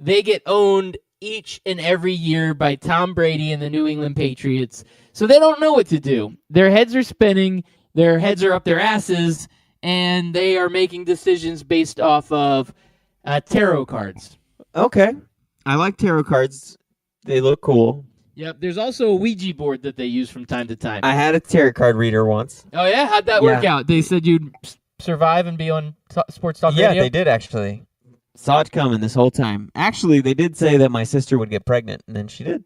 they get owned each and every year by Tom Brady and the New England Patriots. So they don't know what to do. Their heads are spinning, their heads are up their asses, and they are making decisions based off of tarot cards. Okay. I like tarot cards. They look cool. Yep, there's also a Ouija board that they use from time to time. I had a tarot card reader once. Oh, yeah? How'd that work out? They said you'd survive and be on Sports Talk Radio? Yeah, they did actually. Saw it coming this whole time. Actually, they did say that my sister would get pregnant, and then she did.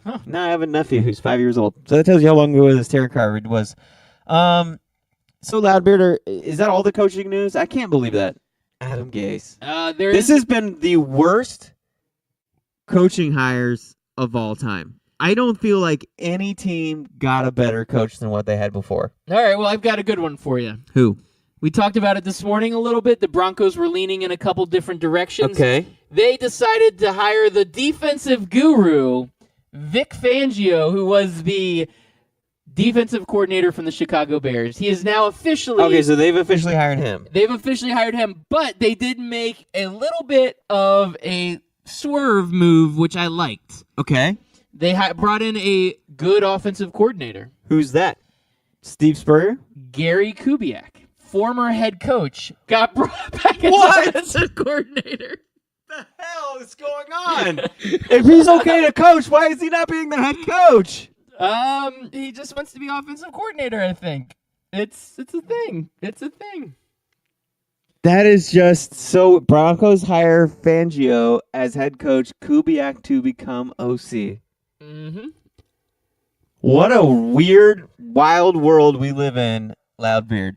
Huh. Now I have a nephew who's 5 years old. So that tells you how long ago this tarot card read was. So, Loudbearder, is that all the coaching news? I can't believe that. Adam Gase. This has been the worst coaching hires of all time. I don't feel like any team got a better coach than what they had before. All right, well, I've got a good one for you. Who? We talked about it this morning a little bit. The Broncos were leaning in a couple different directions. Okay. They decided to hire the defensive guru, Vic Fangio, who was the defensive coordinator from the Chicago Bears. He is now officially... Okay, so they've officially hired him. They've officially hired him, but they did make a little bit of a swerve move, which I liked. Okay. They brought in a good offensive coordinator. Who's that? Steve Spurrier? Gary Kubiak, former head coach, got brought back as What? offensive coordinator. What the hell is going on? If he's okay to coach, why is he not being the head coach? He just wants to be offensive coordinator, I think. It's a thing. It's a thing. That is just so. Broncos hire Fangio as head coach, Kubiak to become OC. Mm-hmm. What a weird, wild world we live in, Loudbeard.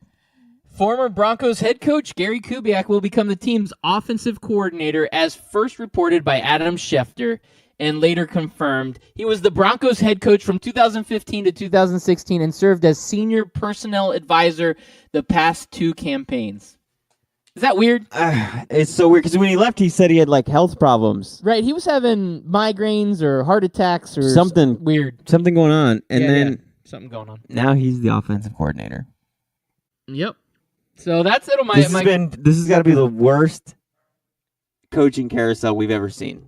Former Broncos head coach Gary Kubiak will become the team's offensive coordinator, as first reported by Adam Schefter and later confirmed. He was the Broncos head coach from 2015 to 2016 and served as senior personnel advisor the past two campaigns. Is that weird? It's so weird because when he left, he said he had like health problems, Right, he was having migraines or heart attacks or Something. weird. something going on, and Yeah, then yeah. Something going on. now he's the offensive coordinator. Yep. So that's it on This has got to be the worst coaching carousel we've ever seen.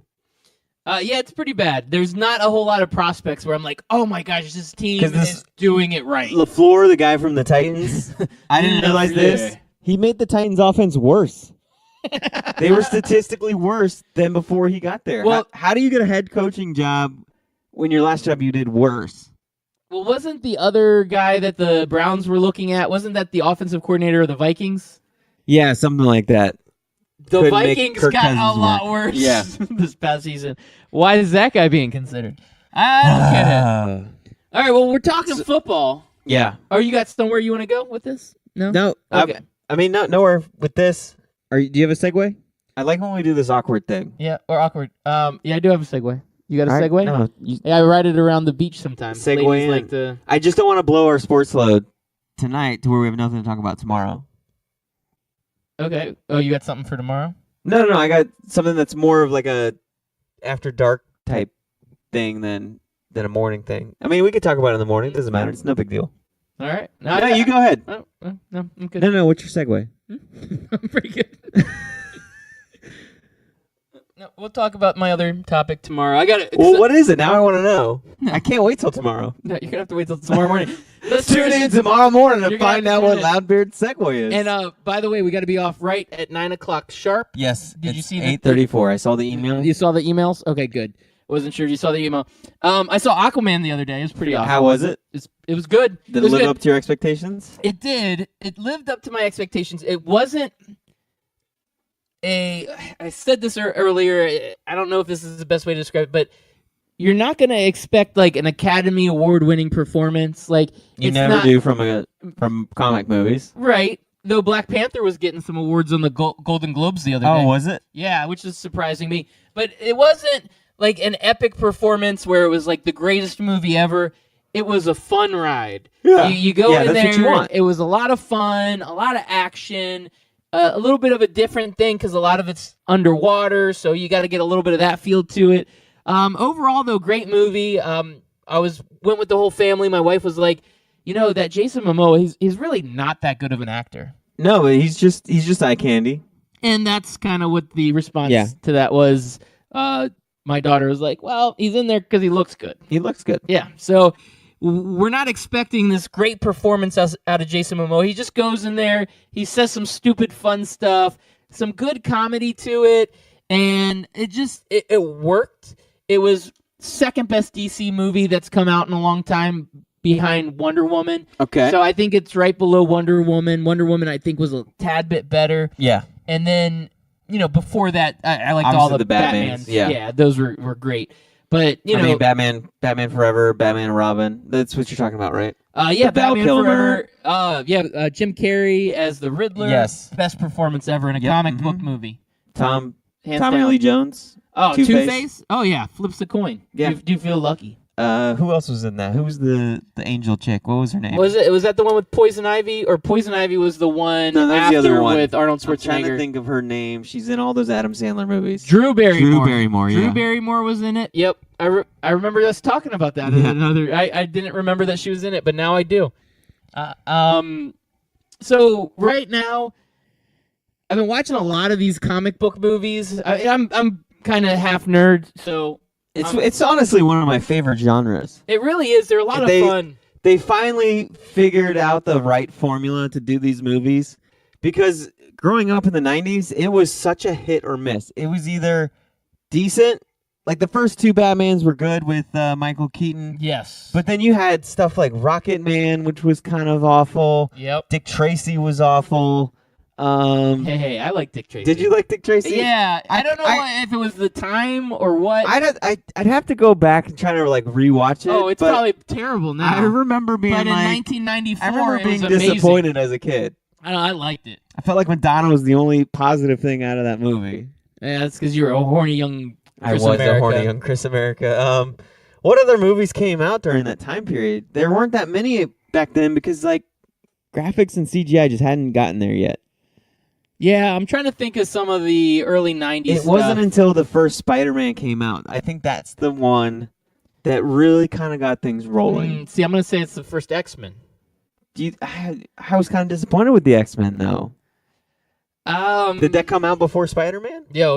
Yeah, it's pretty bad. There's not a whole lot of prospects where I'm like, oh my gosh, this team 'Cause this- is doing it right. LaFleur, the guy from the Titans, I didn't realize this. He made the Titans' offense worse. They were statistically worse than before he got there. Well- how do you get a head coaching job when your last job you did worse? Well, wasn't the other guy that the Browns were looking at, wasn't that the offensive coordinator of the Vikings? Yeah, something like that. The Couldn't make Vikings Kirk got a Cousins lot work. worse Yeah. this past season. Why is that guy being considered? I don't get it. All right, well, we're talking football. Yeah. Oh, you got somewhere you want to go with this? No? No. Okay. I mean, nowhere with this. Do you have a segue? I like when we do this awkward thing. Yeah, or awkward. Yeah, I do have a segue. You got a All right, segue? no, Yeah, I ride it around the beach sometimes. Segue Ladies in. like to... I just don't want to blow our sports load tonight to where we have nothing to talk about tomorrow. Okay. Oh, you got something for tomorrow? No. I got something that's more of like a after dark type thing than a morning thing. I mean, we could talk about it in the morning. It doesn't matter. It's no big deal. All right. No, you go ahead. Oh, no, I'm good. No. What's your segue? I'm pretty good. No, We'll talk about my other topic tomorrow. I got it. Well, what is it? Now I want to know. I can't wait till tomorrow. No, you're gonna have to wait till tomorrow morning. Let's Tune in tomorrow morning to You're gonna find have out to what tune in. Loudbeard Segway is. And by the way, we got to be off right at 9:00 sharp. yes, Did you it's see the- 8:34? I saw the email. You saw the emails? Okay, good. Wasn't sure if you saw the email. I saw Aquaman the other day. It was pretty awesome. How was it? It was good. Did it was live good. up to your expectations? It did. It lived up to my expectations. It wasn't I said this earlier. I don't know if this is the best way to describe it, but you're not going to expect like an Academy Award winning performance. Like You it's never not, do from comic movies. Right. Though Black Panther was getting some awards on the Golden Globes the other day. Oh, was it? Yeah, which is surprising me. But it wasn't like an epic performance where it was like the greatest movie ever. It was a fun ride. Yeah. You go Yeah, in that's there. what you want. It was a lot of fun, a lot of action, a little bit of a different thing because a lot of it's underwater, so you got to get a little bit of that feel to it. Overall, though, great movie. I went with the whole family. My wife was like, that Jason Momoa, he's really not that good of an actor. No, but he's just eye candy. And that's kind of what the response Yeah. to that was. My daughter was like, well, he's in there because he looks good. He looks good. Yeah, so we're not expecting this great performance out of Jason Momoa. He just goes in there, he says some stupid fun stuff, some good comedy to it, and it worked. It was second best DC movie that's come out in a long time behind Wonder Woman. Okay. So I think it's right below Wonder Woman. Wonder Woman, I think, was a tad bit better. Yeah. And then, before that, I liked Obviously all the the Batmans, Batmans. yeah. Those were great. But, I mean, Batman Forever, Batman and Robin. That's what you're talking about, right? Yeah, Val Batman Kilmer. Forever. Jim Carrey as the Riddler. Yes. Best performance ever in a Yep, comic mhm. book movie. Tommy Hands Lee down. Jones. Oh, Two-Face. Two-Face? Oh, yeah. Flips the coin. Yeah. Do you feel lucky? Who else was in that? Who was the angel chick? What was her name? Was that the one with Poison Ivy? Or Poison Ivy was the one No, that's after the other one. with Arnold I'm trying to Schwarzenegger? think of her name. She's in all those Adam Sandler movies. Drew Barrymore. Barrymore, yeah. Drew Barrymore was in it. Yep. I remember us talking about that. in Yeah. Another. I didn't remember that she was in it, but now I do. So right now, I've been watching a lot of these comic book movies. I'm kind of half nerd, so It's honestly one of my favorite genres. it really is. They're a lot They- of fun. They finally figured out the right formula to do these movies because growing up in the 90s, it was such a hit or miss. It was either decent, like the first two Batmans were good with Michael Keaton, Yes. but then you had stuff like Rocket Man, which was kind of awful. Yep. Dick Tracy was awful. Hey, I like Dick Tracy. Did you like Dick Tracy? Yeah. I don't know I- if it was the time or what. I'd have to go back and try to like rewatch it. Oh, it's but probably terrible now. I remember being But in like, 1994, I remember it being was amazing. disappointed as a kid. I liked it. I felt like Madonna was the only positive thing out of that movie. Yeah, that's because you were a horny young Chris America. Chris America. What other movies came out during that time period? There weren't that many back then because like graphics and CGI just hadn't gotten there yet. Yeah, I'm trying to think of some of the early 90s It wasn't until the first Spider-Man came out. I think that's the one that really kind of got things rolling. See, I'm going to say it's the first X-Men. I was kind of disappointed with the X-Men though. Did that come out before Spider-Man? Yeah.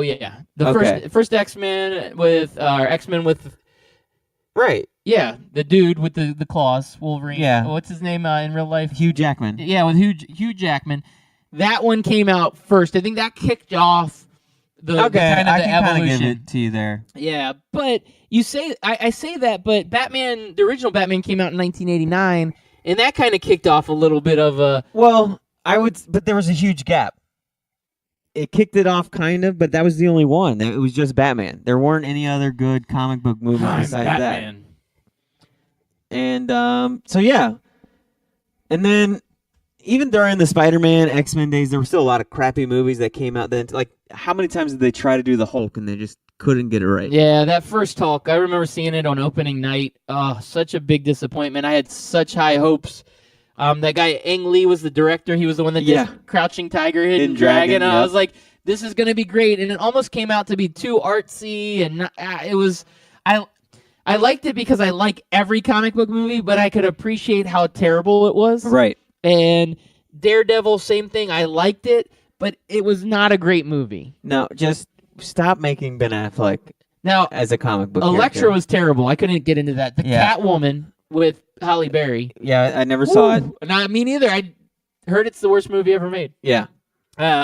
The Okay. first X-Men with X-Men with Right. the dude with the claws, Wolverine. Yeah. What's his name in real life? Hugh Jackman. Yeah, with Hugh Jackman. That one came out first. I think that kicked off the kind of the evolution. give it to you there. Yeah, but you say I say that, but Batman, the original Batman, came out in 1989, and that kind of kicked off a little bit of a. Well, but there was a huge gap. It kicked it off kind of, but that was the only one. It was just Batman. There weren't any other good comic book movies besides Batman. that. And so yeah. And then even during the Spider-Man, X-Men days, there were still a lot of crappy movies that came out then. Like, how many times did they try to do the Hulk and they just couldn't get it right? Yeah, that first Hulk, I remember seeing it on opening night. Oh, such a big disappointment. I had such high hopes. That guy Ang Lee was the director. He was the one that did Crouching Tiger, Hidden Dragon. And I was like, this is going to be great. And it almost came out to be too artsy. And it was... I liked it because I like every comic book movie, but I could appreciate how terrible it was. Right. And Daredevil, same thing. I liked it, but it was not a great movie. No, just stop making Ben Affleck Now, as a comic book Elektra character. was terrible. I couldn't get into that. The Yeah. Catwoman with Halle Berry. Yeah, I never saw it. Not me neither. I heard it's the worst movie ever made. Yeah,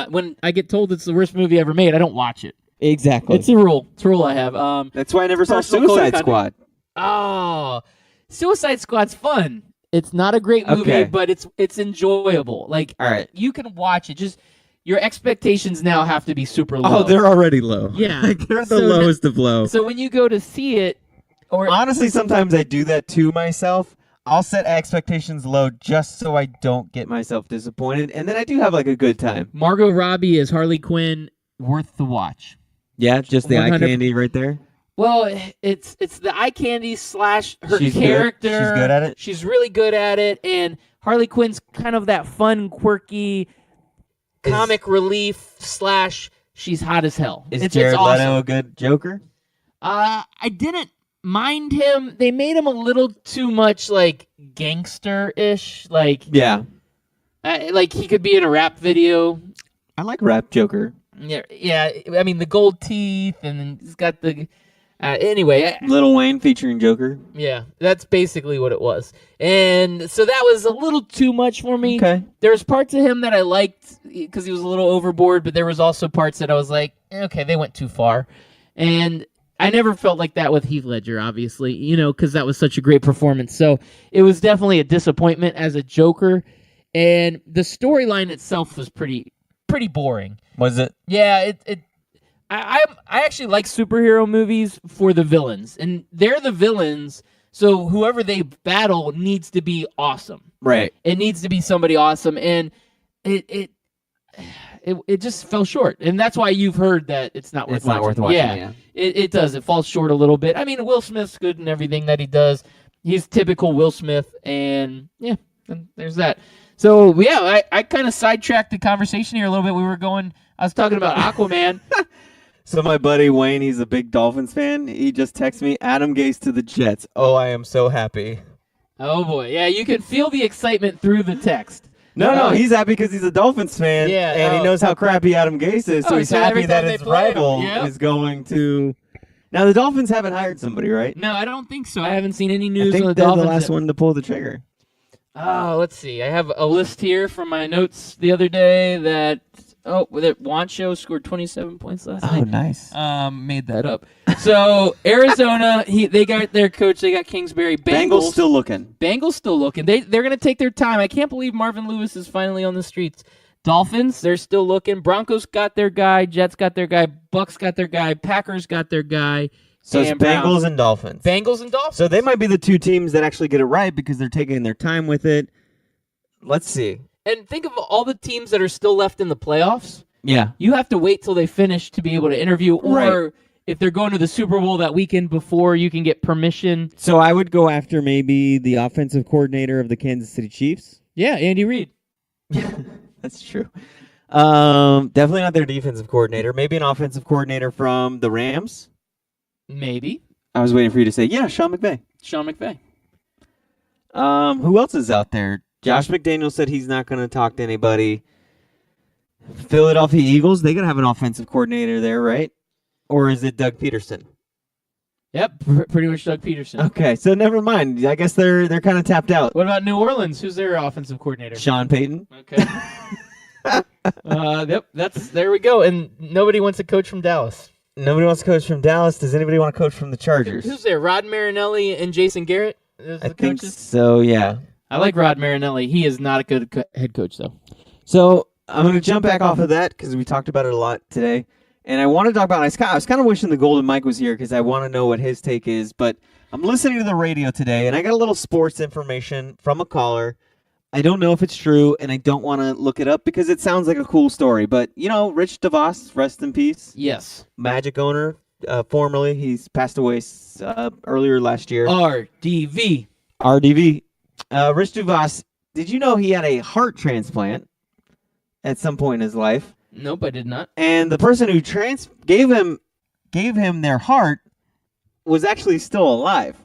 When I get told it's the worst movie ever made, I don't watch it. exactly. It's a rule. It's a rule I have. That's why I never saw Personal code of Suicide conduct. Squad. Oh, Suicide Squad's fun. It's not a great movie, Okay. but it's enjoyable. Like, All right. you can watch it. Just your expectations now have to be super low. Oh, they're already low. Yeah. Like, they're the So lowest of low. So when you go to see it, or Honestly, sometimes I do that to myself. I'll set expectations low just so I don't get myself disappointed, and then I do have like a good time. Margot Robbie as Harley Quinn, worth the watch. Yeah, just the eye 100 candy right there. Well, it's the eye candy / her She's good. character. She's good at it. She's really good at it, and Harley Quinn's kind of that fun, quirky comic relief / she's hot as hell. Is it's Jared awesome. Leto a good Joker? I didn't mind him. They made him a little too much like gangster-ish. Like he could be in a rap video. I like rap Joker. Yeah. I mean the gold teeth, and then he's got the. Anyway, Lil Wayne featuring Joker. yeah, that's basically what it was, and so that was a little too much for me. Okay. There was parts of him that I liked because he was a little overboard, but there was also parts that I was like, okay, they went too far, and I never felt like that with Heath Ledger, obviously, because that was such a great performance. So it was definitely a disappointment as a Joker, and the storyline itself was pretty boring. Was it? Yeah, I actually like superhero movies for the villains, and they're the villains. So whoever they battle needs to be awesome. Right. It needs to be somebody awesome, and it just fell short, and that's why you've heard that it's not worth It's not worth watching, yeah. It does. It falls short a little bit. I mean, Will Smith's good in everything that he does. He's typical Will Smith, and yeah, and there's that. So yeah, I kind of sidetracked the conversation here a little bit. I was talking about Aquaman. So my buddy Wayne, he's a big Dolphins fan. He just texted me, Adam Gase to the Jets. Oh, I am so happy. Oh boy, yeah, you can feel the excitement through the text. No, he's happy because he's a Dolphins fan. Yeah, and he knows how crappy Adam Gase is, so Oh, he's so every happy that time they his play him, rival yeah. is going to. Now the Dolphins haven't hired somebody, right? No, I don't think so. I haven't seen any I news think on the they're Dolphins. the last one to pull the trigger. Oh, let's see. I have a list here from my notes the other day that Wancho scored 27 points last night. nice. Made that up. So Arizona, they got their coach. They got Kingsbury. Bengals still looking. Bengals still looking. They're going to take their time. I can't believe Marvin Lewis is finally on the streets. Dolphins, they're still looking. Broncos got their guy. Jets got their guy. Bucks got their guy. Packers got their guy. So it's and Browns. Bengals and Dolphins. Bengals and Dolphins. So they might be the two teams that actually get it right because they're taking their time with it. Let's see. And think of all the teams that are still left in the playoffs. Yeah. You have to wait till they finish to be able to interview, or Right. if they're going to the Super Bowl that weekend before, you can get permission. So I would go after maybe the offensive coordinator of the Kansas City Chiefs. Yeah, Andy Reid. That's true. Definitely not their defensive coordinator. Maybe an offensive coordinator from the Rams. Maybe I was waiting for you to say, yeah, Sean McVay. Sean McVay. Who else is out there? Josh McDaniels said he's not going to talk to anybody. Philadelphia Eagles, they got to have an offensive coordinator there, right? Or is it Doug Peterson? Yep, pretty much Doug Peterson. Okay, so never mind. I guess they're kind of tapped out. What about New Orleans? Who's their offensive coordinator? Sean Payton. Okay. Yep, there we go. And nobody wants a coach from Dallas. Nobody wants to coach from Dallas. Does anybody want to coach from the Chargers? Who's there? Rod Marinelli and Jason Garrett? Those I the think coaches? so, yeah. I like Rod Marinelli. He is not a good head coach, though. So I'm going to jump back off of that because we talked about it a lot today. And I want to talk about, I was kind of wishing the Golden Mike was here because I want to know what his take is. But I'm listening to the radio today, and I got a little sports information from a caller. I don't know if it's true, and I don't want to look it up because it sounds like a cool story. But, Rich DeVos, rest in peace. Yes. Magic owner, formerly. He's passed away earlier last year. RDV. RDV. Rich DeVos, did you know he had a heart transplant at some point in his life? Nope, I did not. And the person who gave him their heart was actually still alive.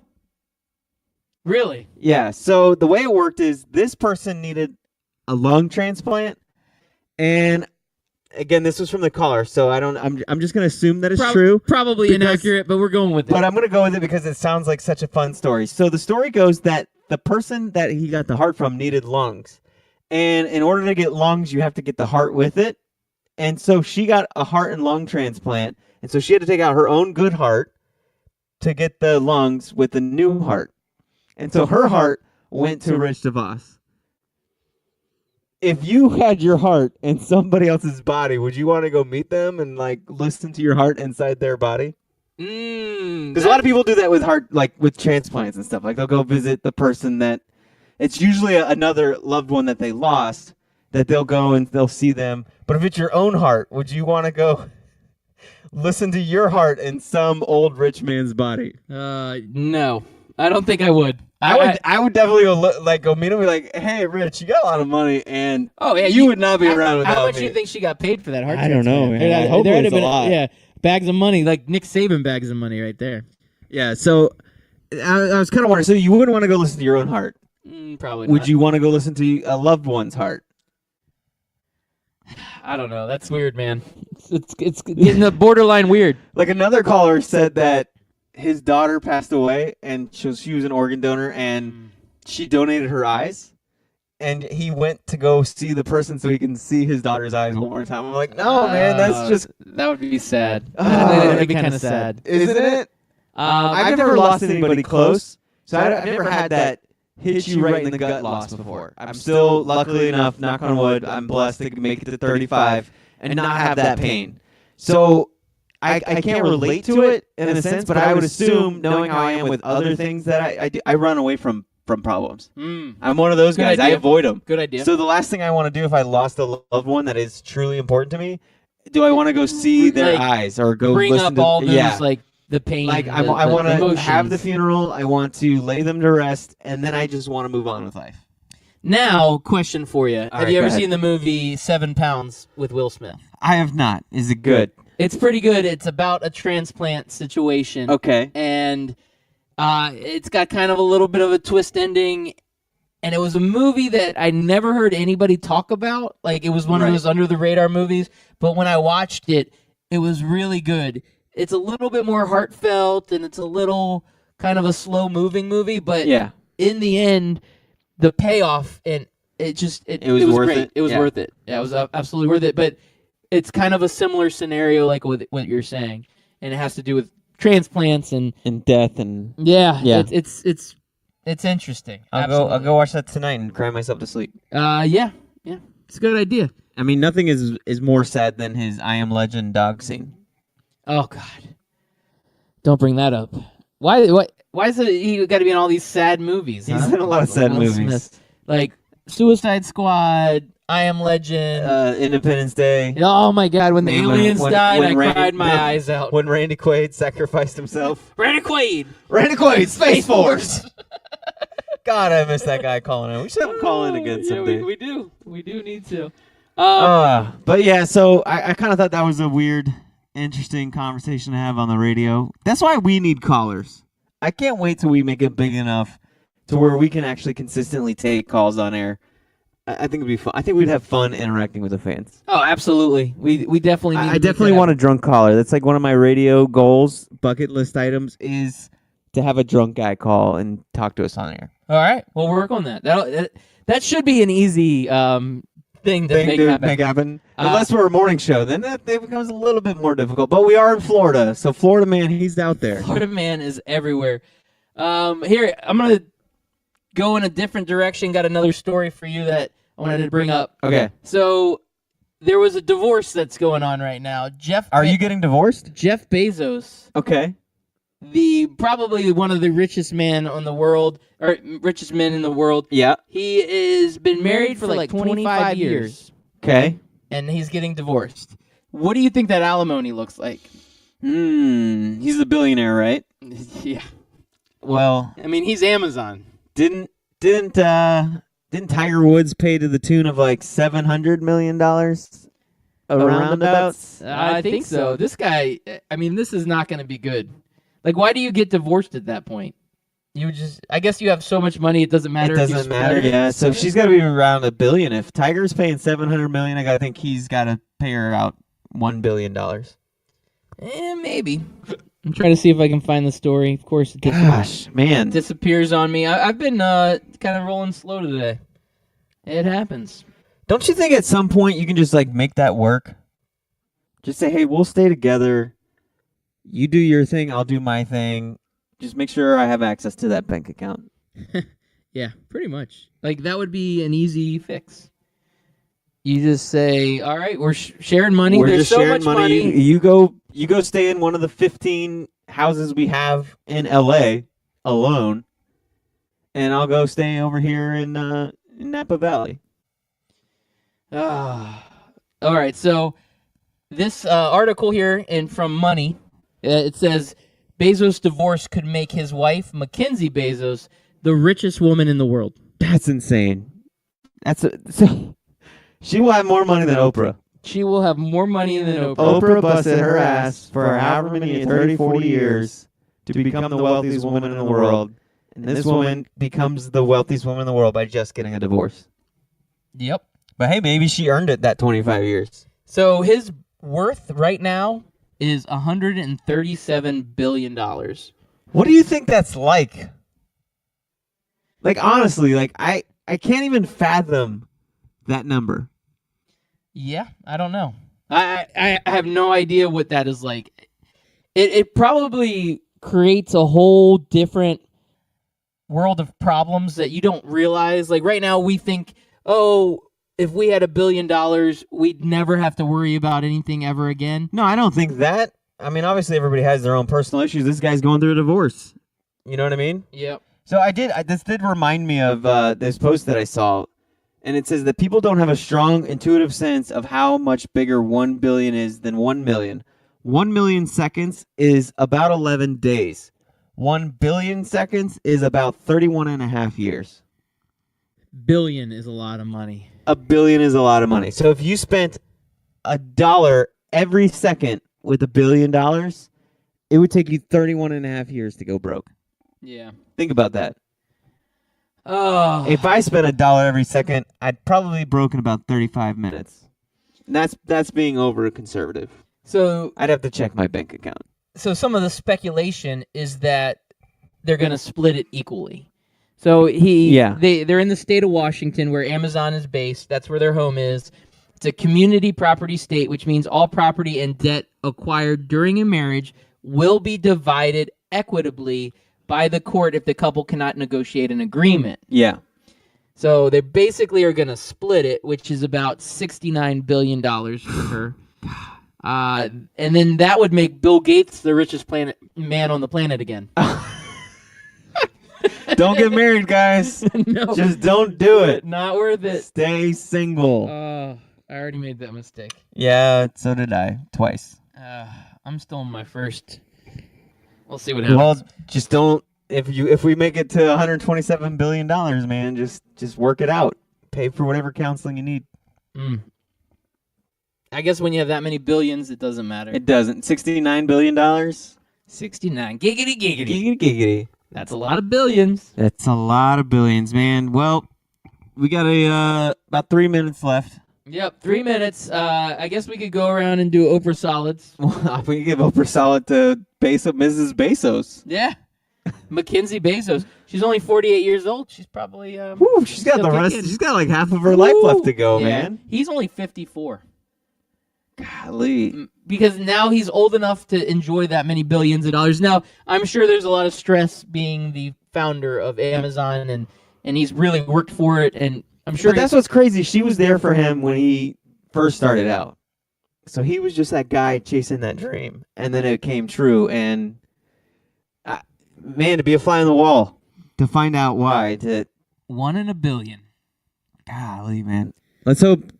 Really? Yeah. So the way it worked is this person needed a lung transplant, and again, this was from the caller, so I'm just gonna assume that it's true. Probably because- inaccurate, but we're going with it. But I'm gonna go with it because it sounds like such a fun story. So the story goes that the person that he got the heart from needed lungs, and in order to get lungs, you have to get the heart with it. And so she got a heart and lung transplant, and so she had to take out her own good heart to get the lungs with the new heart. And so her heart went to Rich DeVos. If you had your heart in somebody else's body, would you want to go meet them and like listen to your heart inside their body? Because a lot of people do that with heart, like with transplants and stuff. Like they'll go visit the person that it's usually another loved one that they lost, that they'll go and they'll see them. But if it's your own heart, would you want to go listen to your heart in some old rich man's body? No, I don't think I would. I would definitely go meet him and be like, hey, Rich, you got a lot of money, and you would not be around without me. How much do you think she got paid for that heart? I don't know, man. I hope there it had was a been, lot. Yeah, bags of money, like Nick Saban bags of money right there. Yeah, so I was kind of wondering, so you wouldn't want to go listen to your own heart? Probably not. Would you want to go listen to a loved one's heart? I don't know. That's weird, man. It's getting the borderline weird. Like another caller said that his daughter passed away, and she was an organ donor, and she donated her eyes, and he went to go see the person so he can see his daughter's eyes one more time. I'm like, no, man, that's just... That would be sad. That'd be kind of sad. Isn't it? I've never lost anybody close, so I've never had that hit you right in the gut loss before. I'm still, luckily enough, knock on wood, I'm blessed to make it to 35 and not have that pain. So I can't relate to it in a sense, but I would assume, knowing how I am with other things that I do, I run away from problems. I'm one of those guys. I avoid them. Good idea. So the last thing I want to do if I lost a loved one that is truly important to me, do I want to go see their eyes or go bring listen up to all those like the pain? like I want to have the funeral. I want to lay them to rest, and then I just want to move on with life. Now, question for you: Have right, you go ever ahead. seen the movie 7 Pounds with Will Smith? I have not. Is it good? It's pretty good. It's about a transplant situation. Okay. And it's got kind of a little bit of a twist ending. And it was a movie that I never heard anybody talk about. Like, it was one of those under-the-radar movies. But when I watched it, it was really good. It's a little bit more heartfelt, and it's a little kind of a slow-moving movie. But in the end, the payoff, and it was worth great. it? It was Yeah. worth it. Yeah, it was absolutely worth it. But it's kind of a similar scenario like with what you're saying. And it has to do with transplants and death and yeah. Yeah. It's interesting. I'll go watch that tonight and cry myself to sleep. Yeah. It's a good idea. I mean, nothing is more sad than his I Am Legend dog scene. Oh God. Don't bring that up. Why is it he got to be in all these sad movies? He's in a lot of sad Will movies. Smith. Like Suicide Squad, I Am Legend. Independence Day. Oh my God, when the aliens died, I Randy- cried my eyes out. When Randy Quaid sacrificed himself. Randy Quaid. Randy Quaid, Space Force. God, I miss that guy calling in. We should have him call in again someday. We do. We do need to. But yeah, so I kind of thought that was a weird, interesting conversation to have on the radio. That's why we need callers. I can't wait till we make it big enough to where we can actually consistently take calls on air. I think it'd be fun. I think we'd have fun interacting with the fans. Oh, absolutely. We definitely need I definitely want a drunk caller. That's like one of my radio goals, bucket list items, is to have a drunk guy call and talk to us on air. All right, we'll work on that. That should be an easy thing to make happen. Unless we're a morning show, then that becomes a little bit more difficult. But we are in Florida, so Florida man, he's out there. Florida man is everywhere. Here, I'm gonna go in a different direction. Got another story for you that I wanted to bring up. Okay. So there was a divorce that's going on right now. Are you getting divorced? Jeff Bezos, Okay. probably one of the richest men in the world. Yeah. He has been married for like 25 years, Okay. and he's getting divorced. What do you think that alimony looks like? He's a billionaire, right? Yeah. Well, I mean, he's Amazon. didn't Tiger Woods pay to the tune of like $700 million? Roundabouts? I think so. This guy, I mean, this is not going to be good. Like, why do you get divorced at that point? You would just, I guess you have so much money, it doesn't matter. It if you doesn't split matter. it. Yeah. So she's got to be around $1 billion. If Tiger's paying $700 million, I think he's got to pay her out $1 billion. Maybe. I'm trying to see if I can find the story. Of course, it Gosh, man. disappears on me. I've been kind of rolling slow today. It happens. Don't you think at some point you can just like make that work? Just say, hey, we'll stay together. You do your thing, I'll do my thing. Just make sure I have access to that bank account. Yeah, pretty much. Like, that would be an easy fix. You just say, all right, we're sharing money. We're There's just so sharing much money. You go stay in one of the 15 houses we have in LA alone, and I'll go stay over here in Napa Valley. All right, so this article here from Money, it says Bezos' divorce could make his wife, Mackenzie Bezos, the richest woman in the world. That's insane. So she will have more money than Oprah. She will have more money than Oprah. Oprah busted her ass for however many 30, 40 years to become the wealthiest woman in the world. And this woman becomes the wealthiest woman in the world by just getting a divorce. Yep. But hey, maybe she earned it that 25 years. So his worth right now is $137 billion. What do you think that's like? Like, honestly, like I can't even fathom that number. Yeah, I don't know. I have no idea what that is like. It probably creates a whole different world of problems that you don't realize. Like right now we think, oh, if we had $1 billion, we'd never have to worry about anything ever again. No, I don't think that. I mean, obviously everybody has their own personal issues. This guy's going through a divorce. You know what I mean? Yep. So this did remind me of this post that I saw, and it says that people don't have a strong intuitive sense of how much bigger 1 billion is than 1 million. 1 million seconds is about 11 days. 1 billion seconds is about 31 and a half years. Billion is a lot of money. $1 billion is a lot of money. So if you spent $1 every second with $1 billion, it would take you 31 and a half years to go broke. Yeah. Think about that. Oh. If I spent $1 every second, I'd probably be broke in about 35 minutes. And that's being over conservative. So I'd have to check my bank account. some of the speculation is that they're going to split it equally. So they're in the state of Washington where Amazon is based. That's where their home is. It's a community property state, which means all property and debt acquired during a marriage will be divided equitably by the court if the couple cannot negotiate an agreement. Yeah. So they basically are going to split it, which is about $69 billion for her. And then that would make Bill Gates the richest man on the planet again. Don't get married, guys. No. Just don't do it. Not worth it. Stay single. I already made that mistake. Yeah, so did I. Twice. I'm still in my first. We'll see what happens. Well, just don't. If we make it to $127 billion, man, just work it out. Pay for whatever counseling you need. I guess when you have that many billions, it doesn't matter. It doesn't. $69 billion? 69. Giggity, giggity. Giggity, giggity. That's a lot of billions. That's a lot of billions, man. Well, we got about 3 minutes left. Yep, 3 minutes. I guess we could go around and do Oprah solids. We can give Oprah solid to Mrs. Bezos. Yeah. Mackenzie Bezos. She's only 48 years old. She's probably Woo, she's got still the rest. kicking. She's got like half of her life left to go, Yeah. man. He's only 54. Golly. Because now he's old enough to enjoy that many billions of dollars. Now, I'm sure there's a lot of stress being the founder of Amazon, and he's really worked for it, and I'm sure But that's what's crazy. She was there for him when he first started out. So he was just that guy chasing that dream, and then it came true. And man, to be a fly on the wall, to find out why. 1 in a billion. Golly, man. Let's hope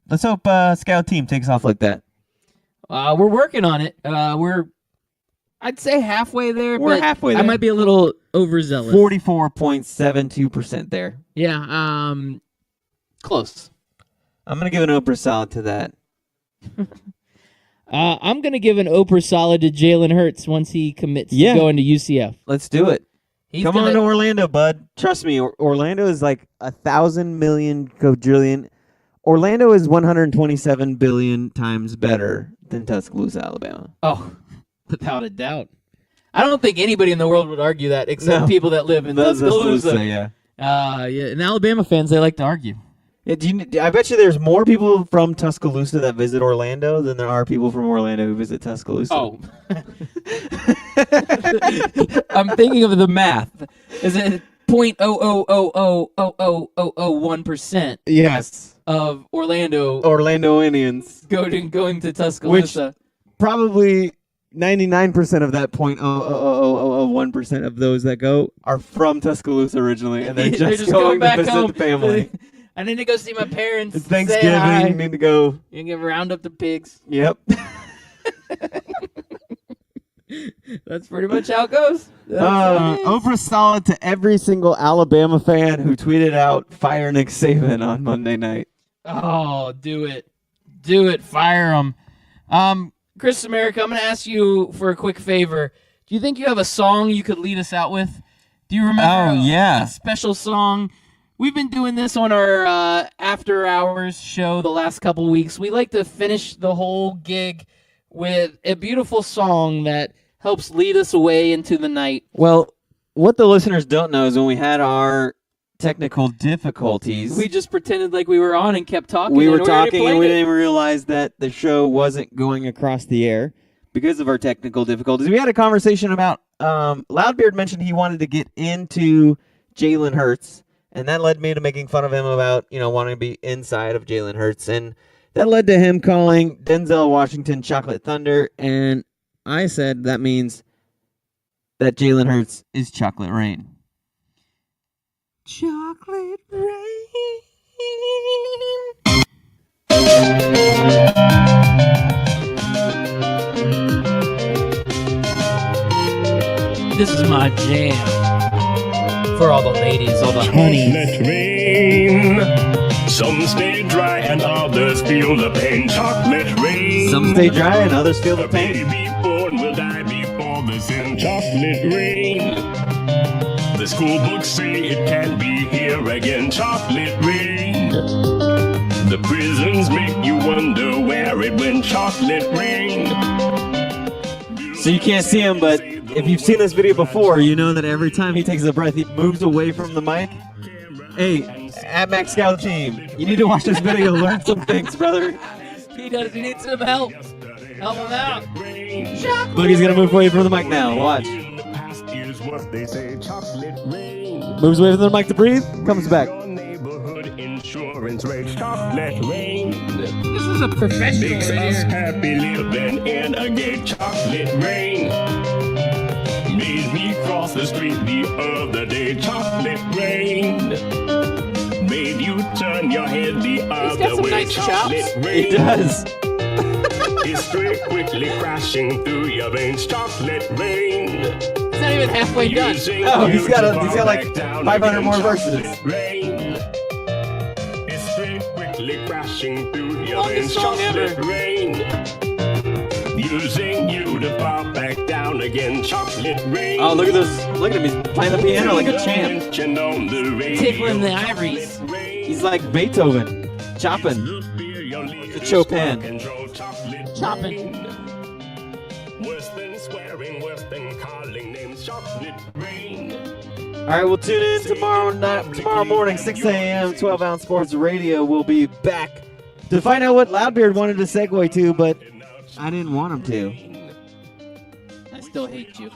Scout Team takes off like that. We're working on it. I'd say halfway there. We're but halfway I there. might be a little overzealous. 44.72% there. Yeah. Close. I'm gonna give an Oprah solid to that. I'm gonna give an Oprah solid to Jalen Hurts once he commits to going to UCF. Let's do it. Come on to Orlando, bud. Trust me, Orlando is like 1,000 million quadrillion. Orlando is 127 billion times better than Tuscaloosa, Alabama. Oh, without a doubt. I don't think anybody in the world would argue that except people that live in Tuscaloosa. Yeah. Yeah, and Alabama fans, they like to argue. Yeah, I bet you there's more people from Tuscaloosa that visit Orlando than there are people from Orlando who visit Tuscaloosa. Oh. I'm thinking of the math. Is it 0.0000001% Yes. of Orlando Indians. going to Tuscaloosa? Probably 99% of that 0.00001% of those that go are from Tuscaloosa originally, and they're just going to back visit home. the family. I need to go see my parents. It's Say Thanksgiving. hi. You need to go. You can round up the pigs. Yep. That's pretty much how it goes. Over solid to every single Alabama fan who tweeted out "Fire Nick Saban" on Monday night. Oh, do it. Do it. Fire them. Chris America, I'm going to ask you for a quick favor. Do you think you have a song you could lead us out with? Do you remember a special song? We've been doing this on our after hours show the last couple weeks. We like to finish the whole gig with a beautiful song that helps lead us away into the night. Well, what the listeners don't know is when we had our technical difficulties, We just pretended like we were on and kept talking. we and were already talking and played we it. didn't even realize that the show wasn't going across the air because of our technical difficulties. We had a conversation about Loudbeard mentioned he wanted to get into Jalen Hurts, and that led me to making fun of him about wanting to be inside of Jalen Hurts, and that led to him calling Denzel Washington Chocolate Thunder, and I said that means that Jalen Hurts is Chocolate Rain. Chocolate Rain. This is my jam. For all the ladies, all the honeys. Chocolate rain. Some stay dry and others feel the pain. Chocolate rain. Some stay dry and others feel the A pain. baby born will die before the sin. Chocolate rain. The school books say it can't be here again. Chocolate rain. The prisons make you wonder where it went. Chocolate rain. So you can't see him, but if you've seen this video before, you know that every time he takes a breath, he moves away from the mic. Hey, at Max Scout Team, you need to watch this video, learn some things, brother. He does. He needs some help. Help him out. Look, he's gonna move away from the mic now. Watch. In the past is what they say. Chocolate rain. Moves away from the mic to breathe, comes back. Your neighborhood insurance rate. Chocolate rain. This is a professional Makes right us here. happy living in a gay chocolate rain. Made me cross the street the other day. Chocolate rain. Made you turn your head the other some way. nice chocolate chops. rain. He does. History quickly crashing through your veins. Chocolate rain. It's not even halfway done. Oh, he's got like 500 more verses. Rain. History quickly crashing through your Longest veins. song ever. Chocolate rain. Using you to fall back down again. Chocolate rain. Oh, look at this. Look at him. He's playing the piano like a champ. Tickling the ivories. He's like Beethoven, chopping. The Chopin. Chopping. Worse than swearing, worse than calling names. Chocolate rain. All right, we'll tune in tomorrow morning, 6 a.m., 12 Ounce Sports Radio. We'll be back to find out what Loudbeard wanted to segue to, but I didn't want him to. I still hate you.